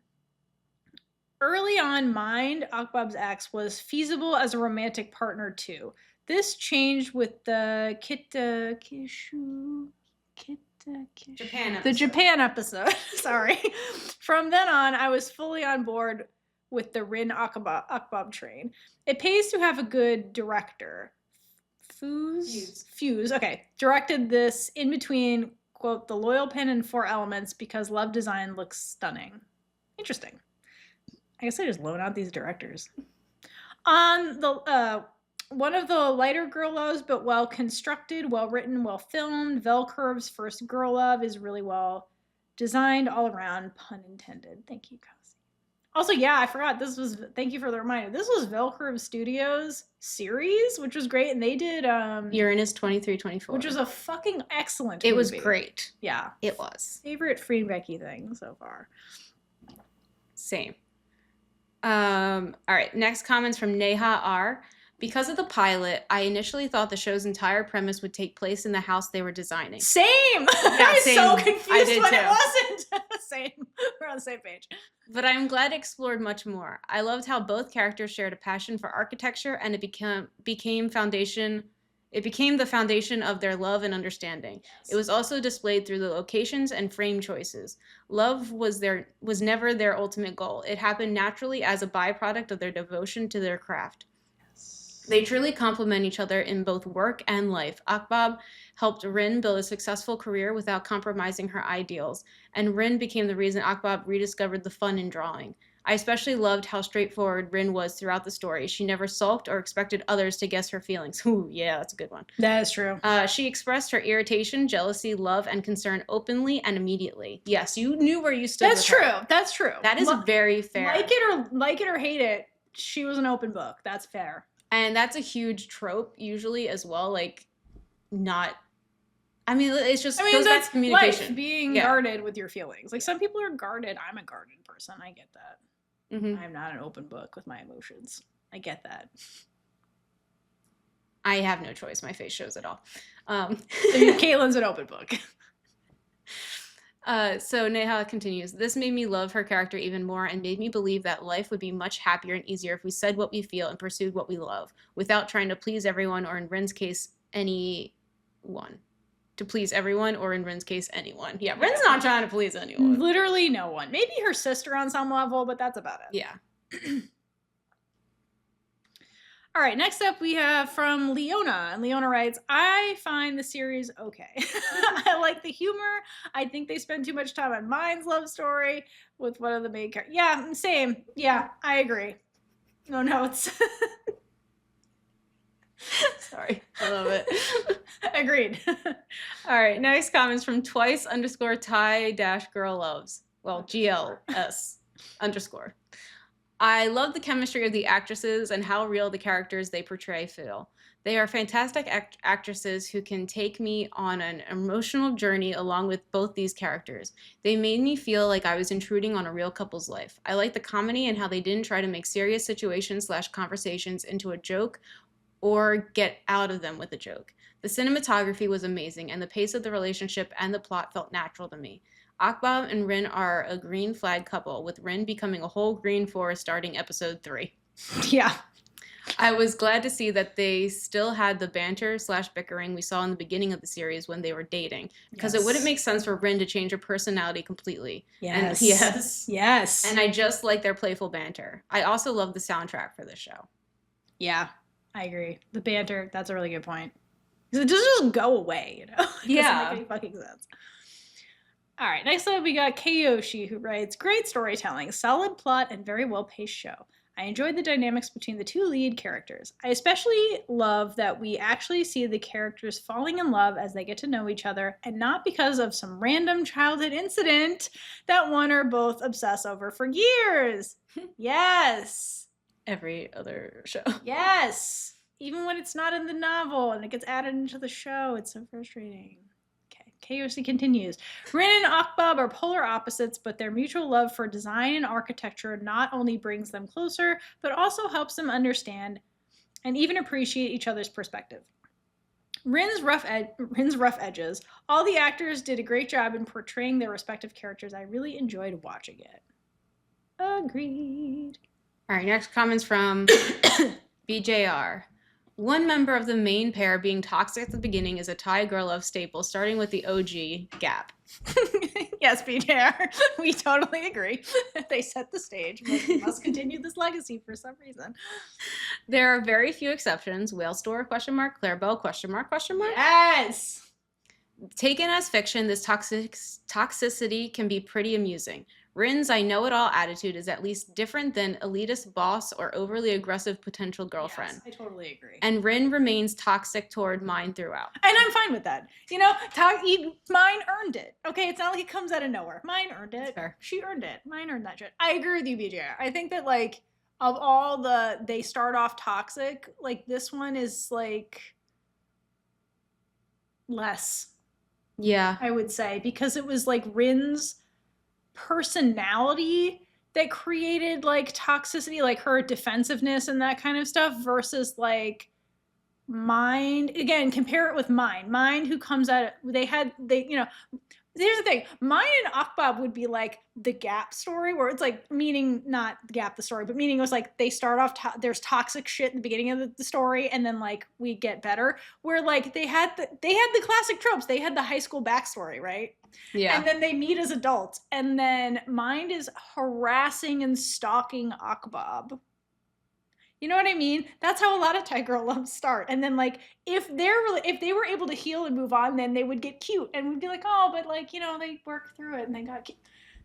Speaker 2: Early on, Mind, Aokbab's ex, was feasible as a romantic partner too. This changed with the Japan episode. Sorry. From then on, I was fully on board with the Rin Aokbab train. It pays to have a good director. Fuse. Okay. Directed this in between, quote, the loyal pin and 4 elements because love design looks stunning. Interesting. I guess I just loan out these directors. On the one of the lighter girl loves, but well constructed, well written, well filmed. Velcurve's first girl love is really well designed all around, pun intended. Thank you, Cassie. Also, yeah, I forgot thank you for the reminder. This was Velcurve Studios series, which was great. And they did
Speaker 1: Uranus 2324.
Speaker 2: Which was a fucking excellent
Speaker 1: movie. It was
Speaker 2: movie.
Speaker 1: great.
Speaker 2: Yeah.
Speaker 1: It was.
Speaker 2: Favorite Free and Becky thing so far.
Speaker 1: Same. All right, next comments from Neha R. Because of the pilot, I initially thought the show's entire premise would take place in the house they were designing.
Speaker 2: Same!
Speaker 1: Yeah,
Speaker 2: I was
Speaker 1: same.
Speaker 2: so confused when
Speaker 1: too.
Speaker 2: it wasn't. Same. We're on the same page.
Speaker 1: But I'm glad it explored much more. I loved how both characters shared a passion for architecture, and it became the foundation of their love and understanding. Yes. It was also displayed through the locations and frame choices. Love was never their ultimate goal. It happened naturally as a byproduct of their devotion to their craft. Yes. They truly complement each other in both work and life. Aokbab helped Rin build a successful career without compromising her ideals, and Rin became the reason Aokbab rediscovered the fun in drawing. I especially loved how straightforward Rin was throughout the story. She never sulked or expected others to guess her feelings. Ooh, yeah, that's a good one.
Speaker 2: That is true.
Speaker 1: She expressed her irritation, jealousy, love, and concern openly and immediately. Yes, you knew where you stood.
Speaker 2: That's true. That's true.
Speaker 1: That is very fair.
Speaker 2: Like it or hate it, she was an open book. That's fair.
Speaker 1: And that's a huge trope usually as well. Like, not. I mean, it's just goes back to communication.
Speaker 2: Life, being guarded with your feelings. Like some people are guarded. I'm a guarded person. I get that. Mm-hmm. I'm not an open book with my emotions. I get that.
Speaker 1: I have no choice. My face shows it all.
Speaker 2: Caitlin's an open book.
Speaker 1: So Neha continues, this made me love her character even more and made me believe that life would be much happier and easier if we said what we feel and pursued what we love without trying to please everyone or in Rin's case, anyone. To please everyone, or in Rin's case, anyone. Yeah, Rin's not trying to please anyone.
Speaker 2: Literally no one. Maybe her sister on some level, but that's about it.
Speaker 1: Yeah.
Speaker 2: All right, next up we have from Leona. And Leona writes, I find the series okay. I like the humor. I think they spend too much time on Mind's love story with one of the main characters. Yeah, same. Yeah, I agree. No notes.
Speaker 1: Sorry. I love it.
Speaker 2: Agreed.
Speaker 1: All right. Next comments from twice_Thai-girl loves. Well, GLS _. I love the chemistry of the actresses and how real the characters they portray feel. They are fantastic actresses who can take me on an emotional journey along with both these characters. They made me feel like I was intruding on a real couple's life. I like the comedy and how they didn't try to make serious situations/conversations into a joke or get out of them with a joke. The cinematography was amazing, and the pace of the relationship and the plot felt natural to me. Akbab and Rin are a green flag couple, with Rin becoming a whole green forest starting episode 3.
Speaker 2: Yeah.
Speaker 1: I was glad to see that they still had the banter / bickering we saw in the beginning of the series when they were dating, because it wouldn't make sense for Rin to change her personality completely.
Speaker 2: Yes.
Speaker 1: And
Speaker 2: Yes.
Speaker 1: and I just like their playful banter. I also love the soundtrack for this show.
Speaker 2: Yeah, I agree. The banter, that's a really good point. Because it doesn't just go away, you know? It doesn't make any fucking sense. All right, next up we got Keiyoshi, who writes, great storytelling, solid plot, and very well-paced show. I enjoyed the dynamics between the two lead characters. I especially love that we actually see the characters falling in love as they get to know each other, and not because of some random childhood incident that one or both obsess over for years. Yes.
Speaker 1: Every other show.
Speaker 2: Yes. Even when it's not in the novel and it gets added into the show, it's so frustrating. KOC continues. Rin and Aokbab are polar opposites, but their mutual love for design and architecture not only brings them closer, but also helps them understand and even appreciate each other's perspective. Rin's rough edges. All the actors did a great job in portraying their respective characters. I really enjoyed watching it. Agreed.
Speaker 1: All right, next comments from BJR. One member of the main pair being toxic at the beginning is a Thai girl love staple, starting with the OG Gap.
Speaker 2: Yes, BJR, we totally agree. They set the stage, but we must continue this legacy for some reason.
Speaker 1: There are very few exceptions. Whale Store, ? Clarabelle, ?
Speaker 2: Yes!
Speaker 1: Taken as fiction, this toxicity can be pretty amusing. Rin's I know-it-all attitude is at least different than elitist boss or overly aggressive potential girlfriend.
Speaker 2: Yes, I totally agree.
Speaker 1: And Rin remains toxic toward Mine throughout.
Speaker 2: And I'm fine with that. You know, Mine earned it. Okay, it's not like it comes out of nowhere. Mine earned it.
Speaker 1: That's fair.
Speaker 2: She earned it. Mine earned that shit. I agree with you, BJR. I think that, like, of all they start off toxic, like, this one is, like, less.
Speaker 1: Yeah.
Speaker 2: I would say, because it was, like, Rin's personality that created, like, toxicity, like her defensiveness and that kind of stuff, versus, like, Mind. Again, compare it with Mind, who comes out, here's the thing, Mine and Aokbab would be like the Gap story, where it's like, meaning not Gap the story, but meaning it was like they start off, there's toxic shit in the beginning of the story, and then like we get better, where like they had the classic tropes, they had the high school backstory, right?
Speaker 1: Yeah.
Speaker 2: And then they meet as adults, and then Mind is harassing and stalking Aokbab. You know what I mean? That's how a lot of Thai girl loves start. And then, like, if they were able to heal and move on, then they would get cute, and we'd be like, oh, but like, you know, they worked through it and they got cute.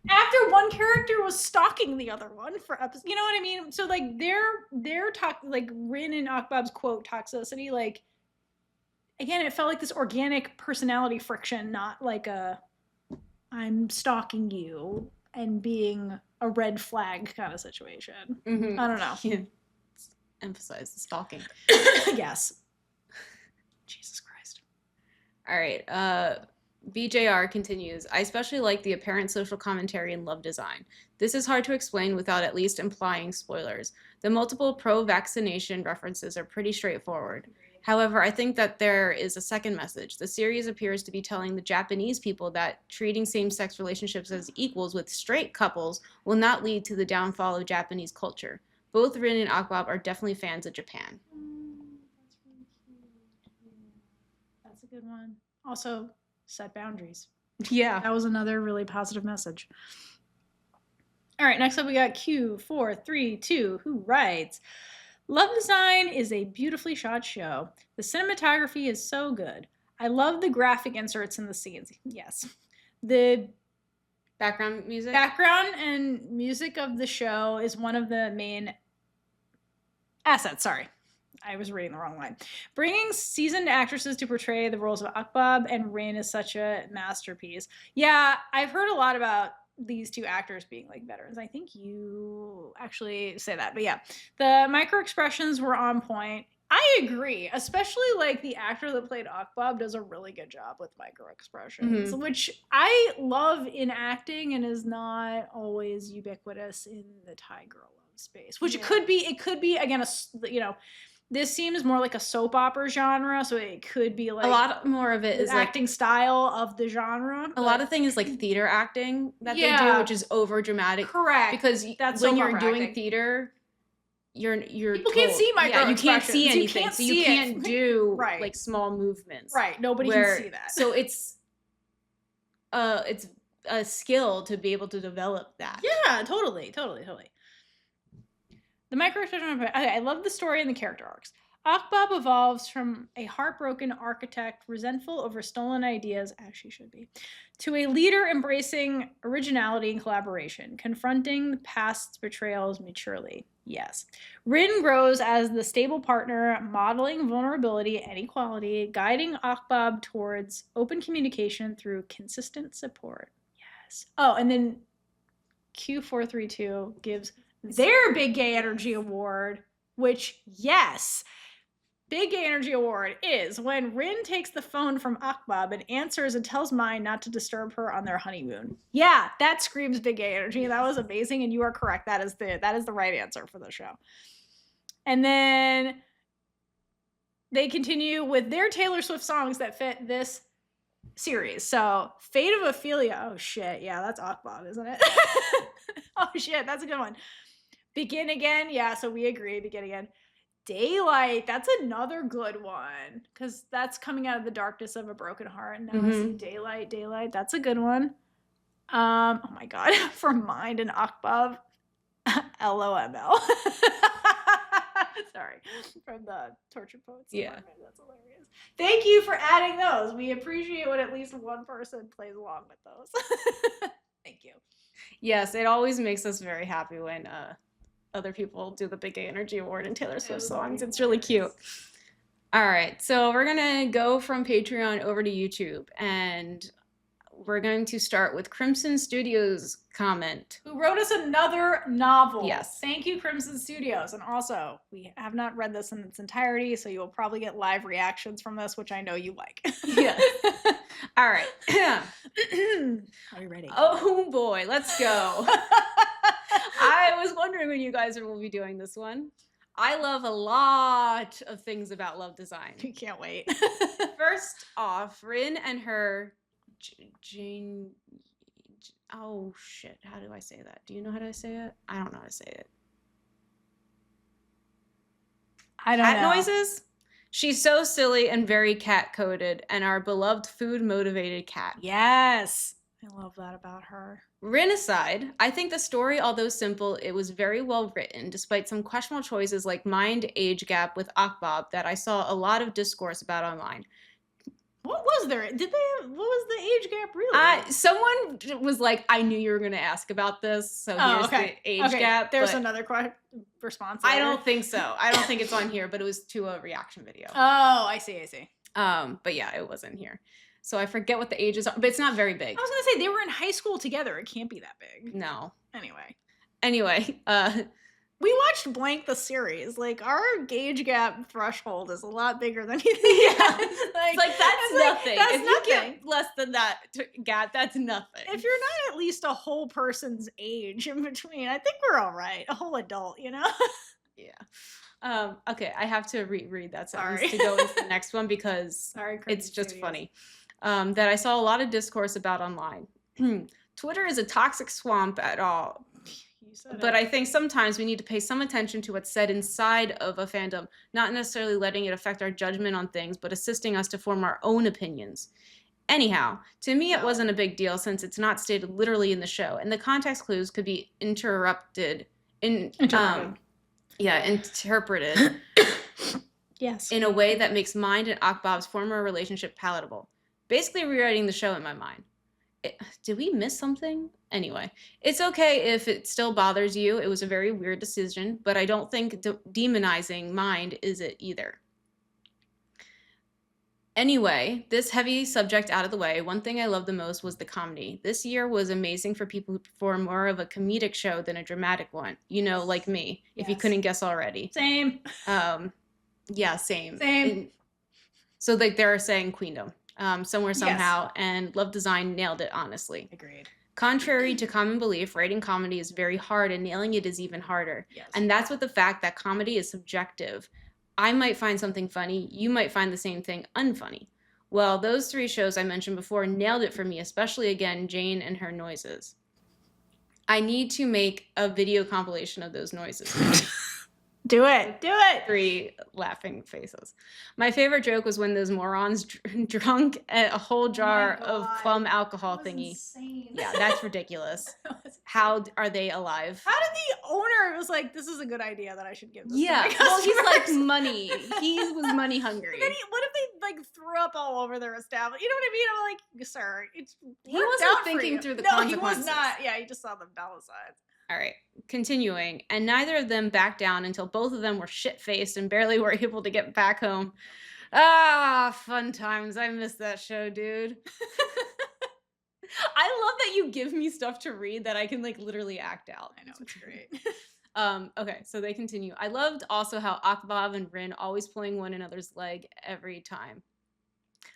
Speaker 2: After one character was stalking the other one for episodes, you know what I mean? So like their talk, like Rin and Aokbab's quote toxicity, like, again, it felt like this organic personality friction, not like a I'm stalking you and being a red flag kind of situation.
Speaker 1: Mm-hmm.
Speaker 2: I don't know.
Speaker 1: Yeah. Emphasize the stalking.
Speaker 2: Yes. Jesus Christ.
Speaker 1: All right. BJR continues. I especially like the apparent social commentary and love design. This is hard to explain without at least implying spoilers. The multiple pro-vaccination references are pretty straightforward. However, I think that there is a second message. The series appears to be telling the Japanese people that treating same-sex relationships as equals with straight couples will not lead to the downfall of Japanese culture. Both Rin and Aokbab are definitely fans of Japan.
Speaker 2: That's really cute. That's a good one. Also, set boundaries.
Speaker 1: Yeah.
Speaker 2: That was another really positive message. All right, next up we got Q432, who writes, Love Design is a beautifully shot show. The cinematography is so good. I love the graphic inserts in the scenes. Yes. The
Speaker 1: background music
Speaker 2: and music of the show is one of the main assets. Sorry, I was reading the wrong line. Bringing seasoned actresses to portray the roles of Aokbab and Rin is such a masterpiece. Yeah, I've heard a lot about these two actors being like veterans. I think you actually say that, but yeah, the micro expressions were on point. I agree, especially like the actor that played Aokbab does a really good job with micro expressions, which I love in acting and is not always ubiquitous in the Thai girl love space. Which it could be again, This seems more like a soap opera genre, so it could be like
Speaker 1: a lot more of it
Speaker 2: the
Speaker 1: is like
Speaker 2: acting style of the genre.
Speaker 1: a lot of things is like theater acting that they do,
Speaker 2: Yeah.
Speaker 1: which is over dramatic.
Speaker 2: Correct.
Speaker 1: Because
Speaker 2: That's
Speaker 1: when
Speaker 2: soap
Speaker 1: you're
Speaker 2: opera
Speaker 1: doing
Speaker 2: acting.
Speaker 1: theater, you're
Speaker 2: People can't see micro
Speaker 1: yeah, you can't see
Speaker 2: expressions. You
Speaker 1: anything,
Speaker 2: can't
Speaker 1: so you
Speaker 2: see it.
Speaker 1: can't do
Speaker 2: Right.
Speaker 1: like small movements.
Speaker 2: Right. Nobody can see that.
Speaker 1: So it's a skill to be able to develop that.
Speaker 2: Yeah, totally. The microexpression. Okay, I love the story and the character arcs. Aokbab evolves from a heartbroken architect resentful over stolen ideas, as she should be, to a leader embracing originality and collaboration, confronting the past's betrayals maturely. Yes. Rin grows as the stable partner, modeling vulnerability and equality, guiding Aokbab towards open communication through consistent support. Yes. Oh, and then Q432 gives their Big Gay Energy Award, which, yes, Big Gay Energy Award is when Rin takes the phone from Aokbab and answers and tells Mai not to disturb her on their honeymoon. Yeah, that screams Big Gay Energy. That was amazing, and you are correct. That is the right answer for the show. And then they continue with their Taylor Swift songs that fit this series. So, Fate of Ophelia. Oh shit, yeah, that's Aokbab, isn't it? Oh shit, that's a good one. Begin Again. Yeah, so we agree. Begin Again. Daylight. That's another good one because that's coming out of the darkness of a broken heart. And now I see Daylight. Daylight. That's a good one. Oh my god, for Mind and Aokbab. LOML. Sorry, from the Torture Poets Department. That's hilarious. Thank you for adding those. We appreciate when at least one person plays along with those. Thank you.
Speaker 1: Yes, it always makes us very happy when other people do the Big Gay Energy Award and Taylor Swift songs. It's really cute. All right, so we're gonna go from Patreon over to YouTube, and we're going to start with Crimson Studios comment.
Speaker 2: Who wrote us another novel.
Speaker 1: Yes.
Speaker 2: Thank you, Crimson Studios. And also, we have not read this in its entirety, so you will probably get live reactions from this, which I know you like.
Speaker 1: Yes. All right.
Speaker 2: Are you ready?
Speaker 1: Oh boy, let's go. I was wondering when you guys will be doing this one. I love a lot of things about love design.
Speaker 2: You can't wait.
Speaker 1: First off, Rin and her Jane. Oh shit! How do I say that? Do you know how to say it? I don't know how to say it.
Speaker 2: I don't know.
Speaker 1: Cat noises. She's so silly and very cat-coded, and our beloved food-motivated cat.
Speaker 2: Yes, I love that about her.
Speaker 1: Rin aside, I think the story, although simple, it was very well written, despite some questionable choices like mind age gap with Aokbab that I saw a lot of discourse about online.
Speaker 2: What was there? What was the age gap really?
Speaker 1: Someone was like, I knew you were going to ask about this, so here's the age gap.
Speaker 2: There's another response.
Speaker 1: I don't think so. I don't think it's on here, but it was to a reaction video.
Speaker 2: Oh, I see.
Speaker 1: But yeah, it wasn't here. So I forget what the ages are, but it's not very big.
Speaker 2: I was gonna say they were in high school together. It can't be that big.
Speaker 1: No.
Speaker 2: Anyway, we watched Blank the series. Like our age gap threshold is a lot bigger than you think.
Speaker 1: Yeah. That's nothing.
Speaker 2: That's
Speaker 1: if
Speaker 2: nothing.
Speaker 1: You get less than that gap, that's nothing.
Speaker 2: If you're not at least a whole person's age in between, I think we're all right. A whole adult, you know?
Speaker 1: Yeah. Okay, I have to reread that sentence to go into the next one because it's just funny. That I saw a lot of discourse about online. Twitter is a toxic swamp at all. But I think sometimes we need to pay some attention to what's said inside of a fandom, not necessarily letting it affect our judgment on things, but assisting us to form our own opinions. Anyhow, to me, it wasn't a big deal since it's not stated literally in the show, and the context clues could be interpreted.
Speaker 2: Yes.
Speaker 1: In a way that makes Mind and Aokbab's former relationship palatable. Basically rewriting the show in my mind. Did we miss something? Anyway, it's okay if it still bothers you. It was a very weird decision, but I don't think demonizing Mind is it either. Anyway, this heavy subject out of the way, one thing I loved the most was the comedy. This year was amazing for people who perform more of a comedic show than a dramatic one. You know, like me, if you couldn't guess already.
Speaker 2: Same.
Speaker 1: Yeah, same. So like they're saying Queendom. Somewhere, somehow, and Love Design nailed it, honestly.
Speaker 2: Agreed.
Speaker 1: Contrary to common belief, writing comedy is very hard and nailing it is even harder.
Speaker 2: Yes.
Speaker 1: And that's with the fact that comedy is subjective. I might find something funny. You might find the same thing unfunny. Well, those 3 shows I mentioned before nailed it for me, especially again, Jane and her noises. I need to make a video compilation of those noises.
Speaker 2: Do it.
Speaker 1: 3 laughing faces. My favorite joke was when those morons drunk a whole jar of plum alcohol thingy.
Speaker 2: Insane.
Speaker 1: Yeah, that's ridiculous. How are they alive?
Speaker 2: How did the owner was like, this is a good idea that I should give this to my
Speaker 1: well, he's like
Speaker 2: customers?
Speaker 1: money. He was money hungry.
Speaker 2: Then what if they like threw up all over their establishment? You know what I mean? I'm like, sir,
Speaker 1: he wasn't thinking through the consequences.
Speaker 2: He was not. Yeah, he just saw the dollar signs.
Speaker 1: All right, continuing. And neither of them backed down until both of them were shit-faced and barely were able to get back home. Ah, fun times. I miss that show, dude. I love that you give me stuff to read that I can like literally act out.
Speaker 2: I know, it's great.
Speaker 1: Okay, so they continue. I loved also how Aokbab and Rin always pulling one another's leg every time.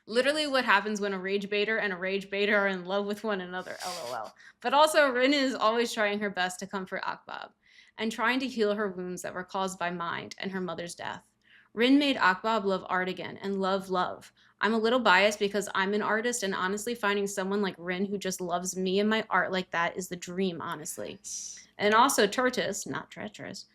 Speaker 1: Literally what happens when a rage baiter and a rage baiter are in love with one another, lol. But also, Rin is always trying her best to comfort Aokbab and trying to heal her wounds that were caused by Mind and her mother's death. Rin made Aokbab love art again and love. I'm a little biased because I'm an artist, and honestly finding someone like Rin who just loves me and my art like that is the dream, honestly. And also Tortoise, not treacherous,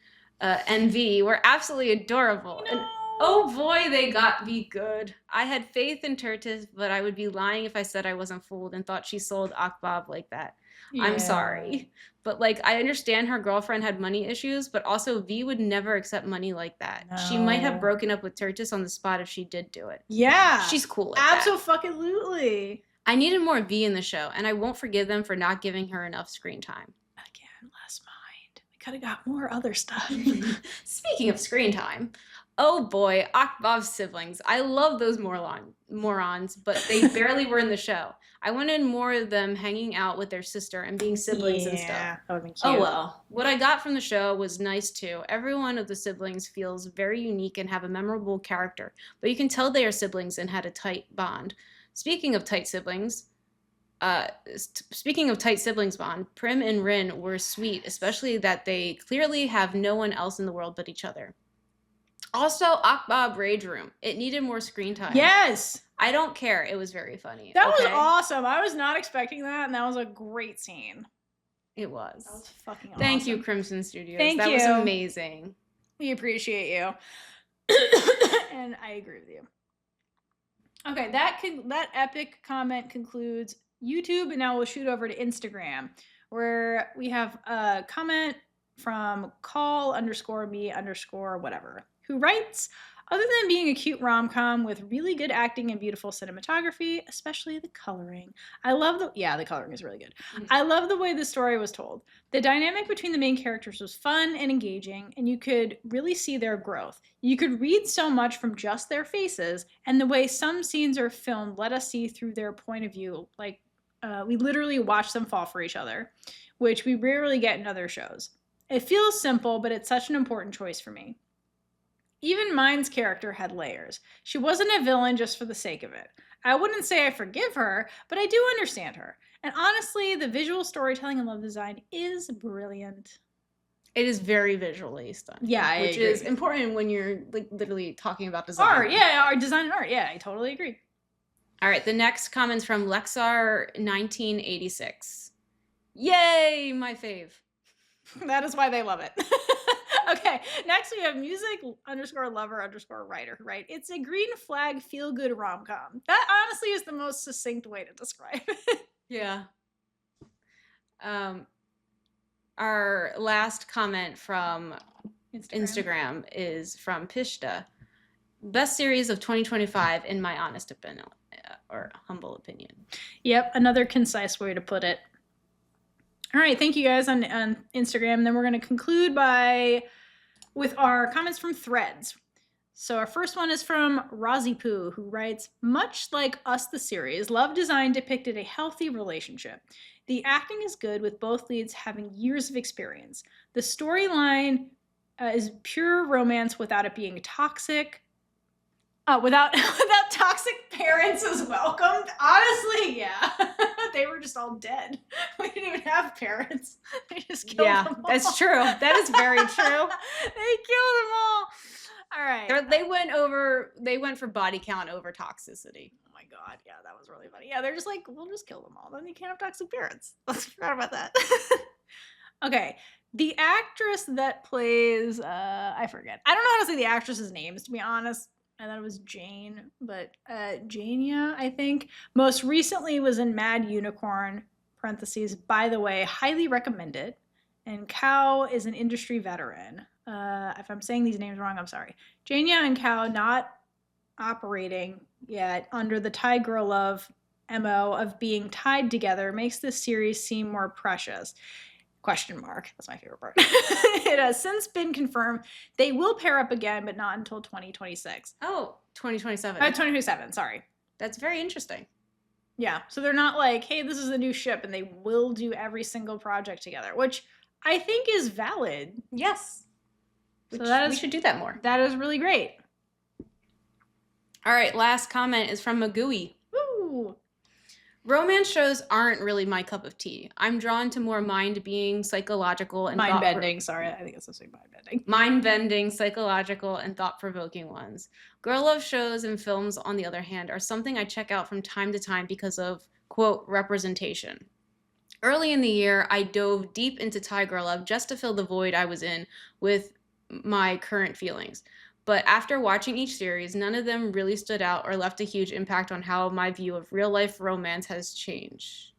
Speaker 1: and V were absolutely adorable. And oh boy, they got me good. I had faith in Tortoise, but I would be lying if I said I wasn't fooled and thought she sold Aokbab like that. Yeah. I'm sorry. But like, I understand her girlfriend had money issues, but also V would never accept money like that. No. She might have broken up with Tortoise on the spot if she did do it.
Speaker 2: Yeah.
Speaker 1: She's cool like that.
Speaker 2: Absolutely.
Speaker 1: I needed more V in the show, and I won't forgive them for not giving her enough screen time.
Speaker 2: Again, less Mind. We could have got more other stuff.
Speaker 1: Speaking of screen time, oh boy, Aokbab's siblings. I love those morons, but they barely were in the show. I wanted more of them hanging out with their sister and being siblings and stuff.
Speaker 2: Yeah, that would be cute.
Speaker 1: Oh well. What I got from the show was nice too. Every one of the siblings feels very unique and have a memorable character, but you can tell they are siblings and had a tight bond. Speaking of tight siblings bond, Prim and Rin were sweet, especially that they clearly have no one else in the world but each other. Also, Aokbab Rage Room. It needed more screen time.
Speaker 2: Yes.
Speaker 1: I don't care. It was very funny.
Speaker 2: That was awesome. I was not expecting that, and that was a great scene.
Speaker 1: It was.
Speaker 2: That was fucking awesome.
Speaker 1: Thank you, Crimson Studios.
Speaker 2: Thank you.
Speaker 1: That was amazing.
Speaker 2: We appreciate you. And I agree with you. Okay, that epic comment concludes YouTube, and now we'll shoot over to Instagram, where we have a comment from call_me_whatever, who writes, other than being a cute rom-com with really good acting and beautiful cinematography, especially the coloring, the coloring is really good. Mm-hmm. I love the way the story was told. The dynamic between the main characters was fun and engaging, and you could really see their growth. You could read so much from just their faces, and the way some scenes are filmed let us see through their point of view. Like, we literally watch them fall for each other, which we rarely get in other shows. It feels simple, but it's such an important choice for me. Even Mind's character had layers. She wasn't a villain just for the sake of it. I wouldn't say I forgive her, but I do understand her. And honestly, the visual storytelling and love design is brilliant.
Speaker 1: It is very visually stunning.
Speaker 2: Yeah,
Speaker 1: which is important when you're like literally talking about design.
Speaker 2: Art, yeah, art, design and art. Yeah, I totally agree.
Speaker 1: All right, the next comment's from Lexar1986. Yay, my fave.
Speaker 2: That is why they love it. Okay, next we have music_lover_writer, right? It's a green flag feel-good rom-com. That honestly is the most succinct way to describe it.
Speaker 1: Yeah. Our last comment from Instagram is from Pishta. Best series of 2025 in my honest opinion, or humble opinion. Yep,
Speaker 2: another concise way to put it. All right, thank you guys on Instagram. And then we're going to conclude with our comments from Threads. So our first one is from Rozipoo, who writes, much like Us the series, Love Design depicted a healthy relationship. The acting is good with both leads having years of experience. The storyline is pure romance without it being toxic. Without toxic parents as welcomed. Honestly, yeah. They were just all dead. We didn't even have parents. They just killed them all.
Speaker 1: That's true. That is very true.
Speaker 2: They killed them all. All right.
Speaker 1: They went for body count over toxicity.
Speaker 2: Oh my god, yeah, that was really funny. Yeah, they're just like, we'll just kill them all. Then you can't have toxic parents. I forgot about that. Okay. The actress that plays I forget. I don't know how to say the actress's names, to be honest. I thought it was Jane, but Jania, I think. Most recently was in Mad Unicorn, parentheses, by the way, highly recommended. And Cow is an industry veteran. If I'm saying these names wrong, I'm sorry. Jania and Cow not operating yet under the Thai girl love MO of being tied together makes this series seem more precious. Question mark. That's my favorite part. It has since been confirmed they will pair up again, but not until 2026.
Speaker 1: Oh, 2027.
Speaker 2: 2027, sorry.
Speaker 1: That's very interesting.
Speaker 2: Yeah. So they're not like, hey, this is a new ship and they will do every single project together, which I think is valid.
Speaker 1: Yes.
Speaker 2: So
Speaker 1: we should do that more.
Speaker 2: That is really great.
Speaker 1: All right, last comment is from Magui.
Speaker 2: Woo!
Speaker 1: Romance shows aren't really my cup of tea. I'm drawn to more mind-bending, psychological, and
Speaker 2: mind-bending. Sorry, I think it's supposed to be mind-bending.
Speaker 1: Mind-bending, psychological, and thought-provoking ones. Girl love shows and films, on the other hand, are something I check out from time to time because of, quote, representation. Early in the year, I dove deep into Thai girl love just to fill the void I was in with my current feelings. But after watching each series, none of them really stood out or left a huge impact on how my view of real-life romance changes.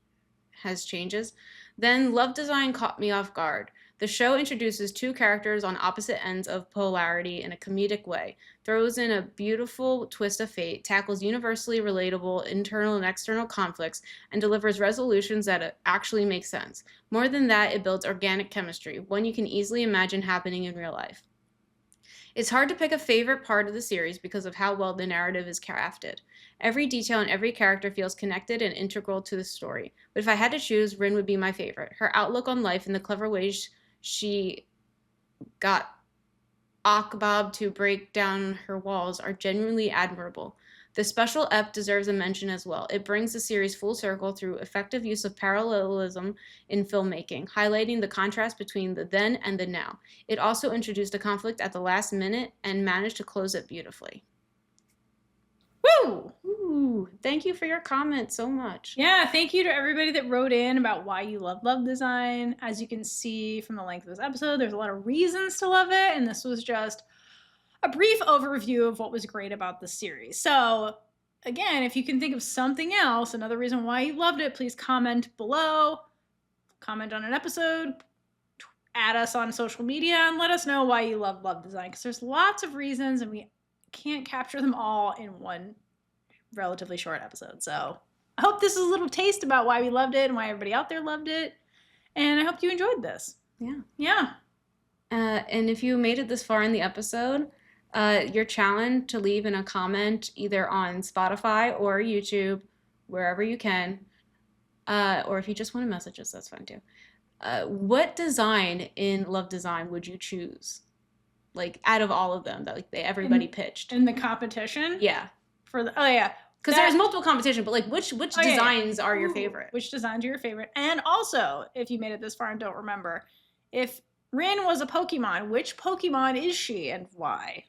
Speaker 1: Then Love Design caught me off guard. The show introduces two characters on opposite ends of polarity in a comedic way, throws in a beautiful twist of fate, tackles universally relatable internal and external conflicts, and delivers resolutions that actually make sense. More than that, it builds organic chemistry, one you can easily imagine happening in real life. It's hard to pick a favorite part of the series because of how well the narrative is crafted. Every detail and every character feels connected and integral to the story. But if I had to choose, Rin would be my favorite. Her outlook on life and the clever ways she got Aokbab to break down her walls are genuinely admirable. The special ep deserves a mention as well. It brings the series full circle through effective use of parallelism in filmmaking, highlighting the contrast between the then and the now. It also introduced a conflict at the last minute and managed to close it beautifully.
Speaker 2: Woo!
Speaker 1: Ooh, thank you for your comment so much.
Speaker 2: Yeah, thank you to everybody that wrote in about why you love design. As you can see from the length of this episode, there's a lot of reasons to love it, and this was just a brief overview of what was great about the series. So again, if you can think of something else, another reason why you loved it, please comment below, comment on an episode, add us on social media, and let us know why you love design, because there's lots of reasons and we can't capture them all in one relatively short episode. So I hope this is a little taste about why we loved it and why everybody out there loved it, and I hope you enjoyed this. Yeah.
Speaker 1: And if you made it this far in the episode, you're challenged to leave in a comment either on Spotify or YouTube, wherever you can, or if you just want to message us, that's fine too. What design in Love Design would you choose? Like out of all of them that everybody pitched
Speaker 2: in the competition?
Speaker 1: Yeah.
Speaker 2: Yeah.
Speaker 1: Because there's multiple competition, but like which designs are your favorite?
Speaker 2: Which designs are your favorite? And also, if you made it this far and don't remember, if Rin was a Pokemon, which Pokemon is she and why?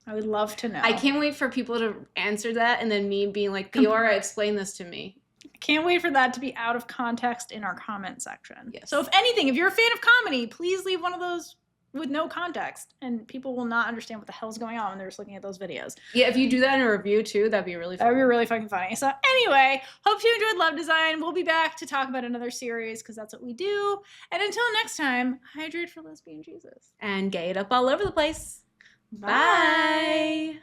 Speaker 2: I would love to know.
Speaker 1: I can't wait for people to answer that and then me being like, Fiora, explain this to me.
Speaker 2: I can't wait for that to be out of context in our comment section.
Speaker 1: Yes.
Speaker 2: So if anything, if you're a fan of comedy, please leave one of those with no context, and people will not understand what the hell's going on when they're just looking at those videos.
Speaker 1: Yeah, if you do that in a review too, that'd be really fun.
Speaker 2: That'd be really fucking funny. So anyway, hope you enjoyed Love Design. We'll be back to talk about another series because that's what we do. And until next time, hydrate for lesbian Jesus.
Speaker 1: And gay it up all over the place.
Speaker 2: Bye.
Speaker 1: Bye.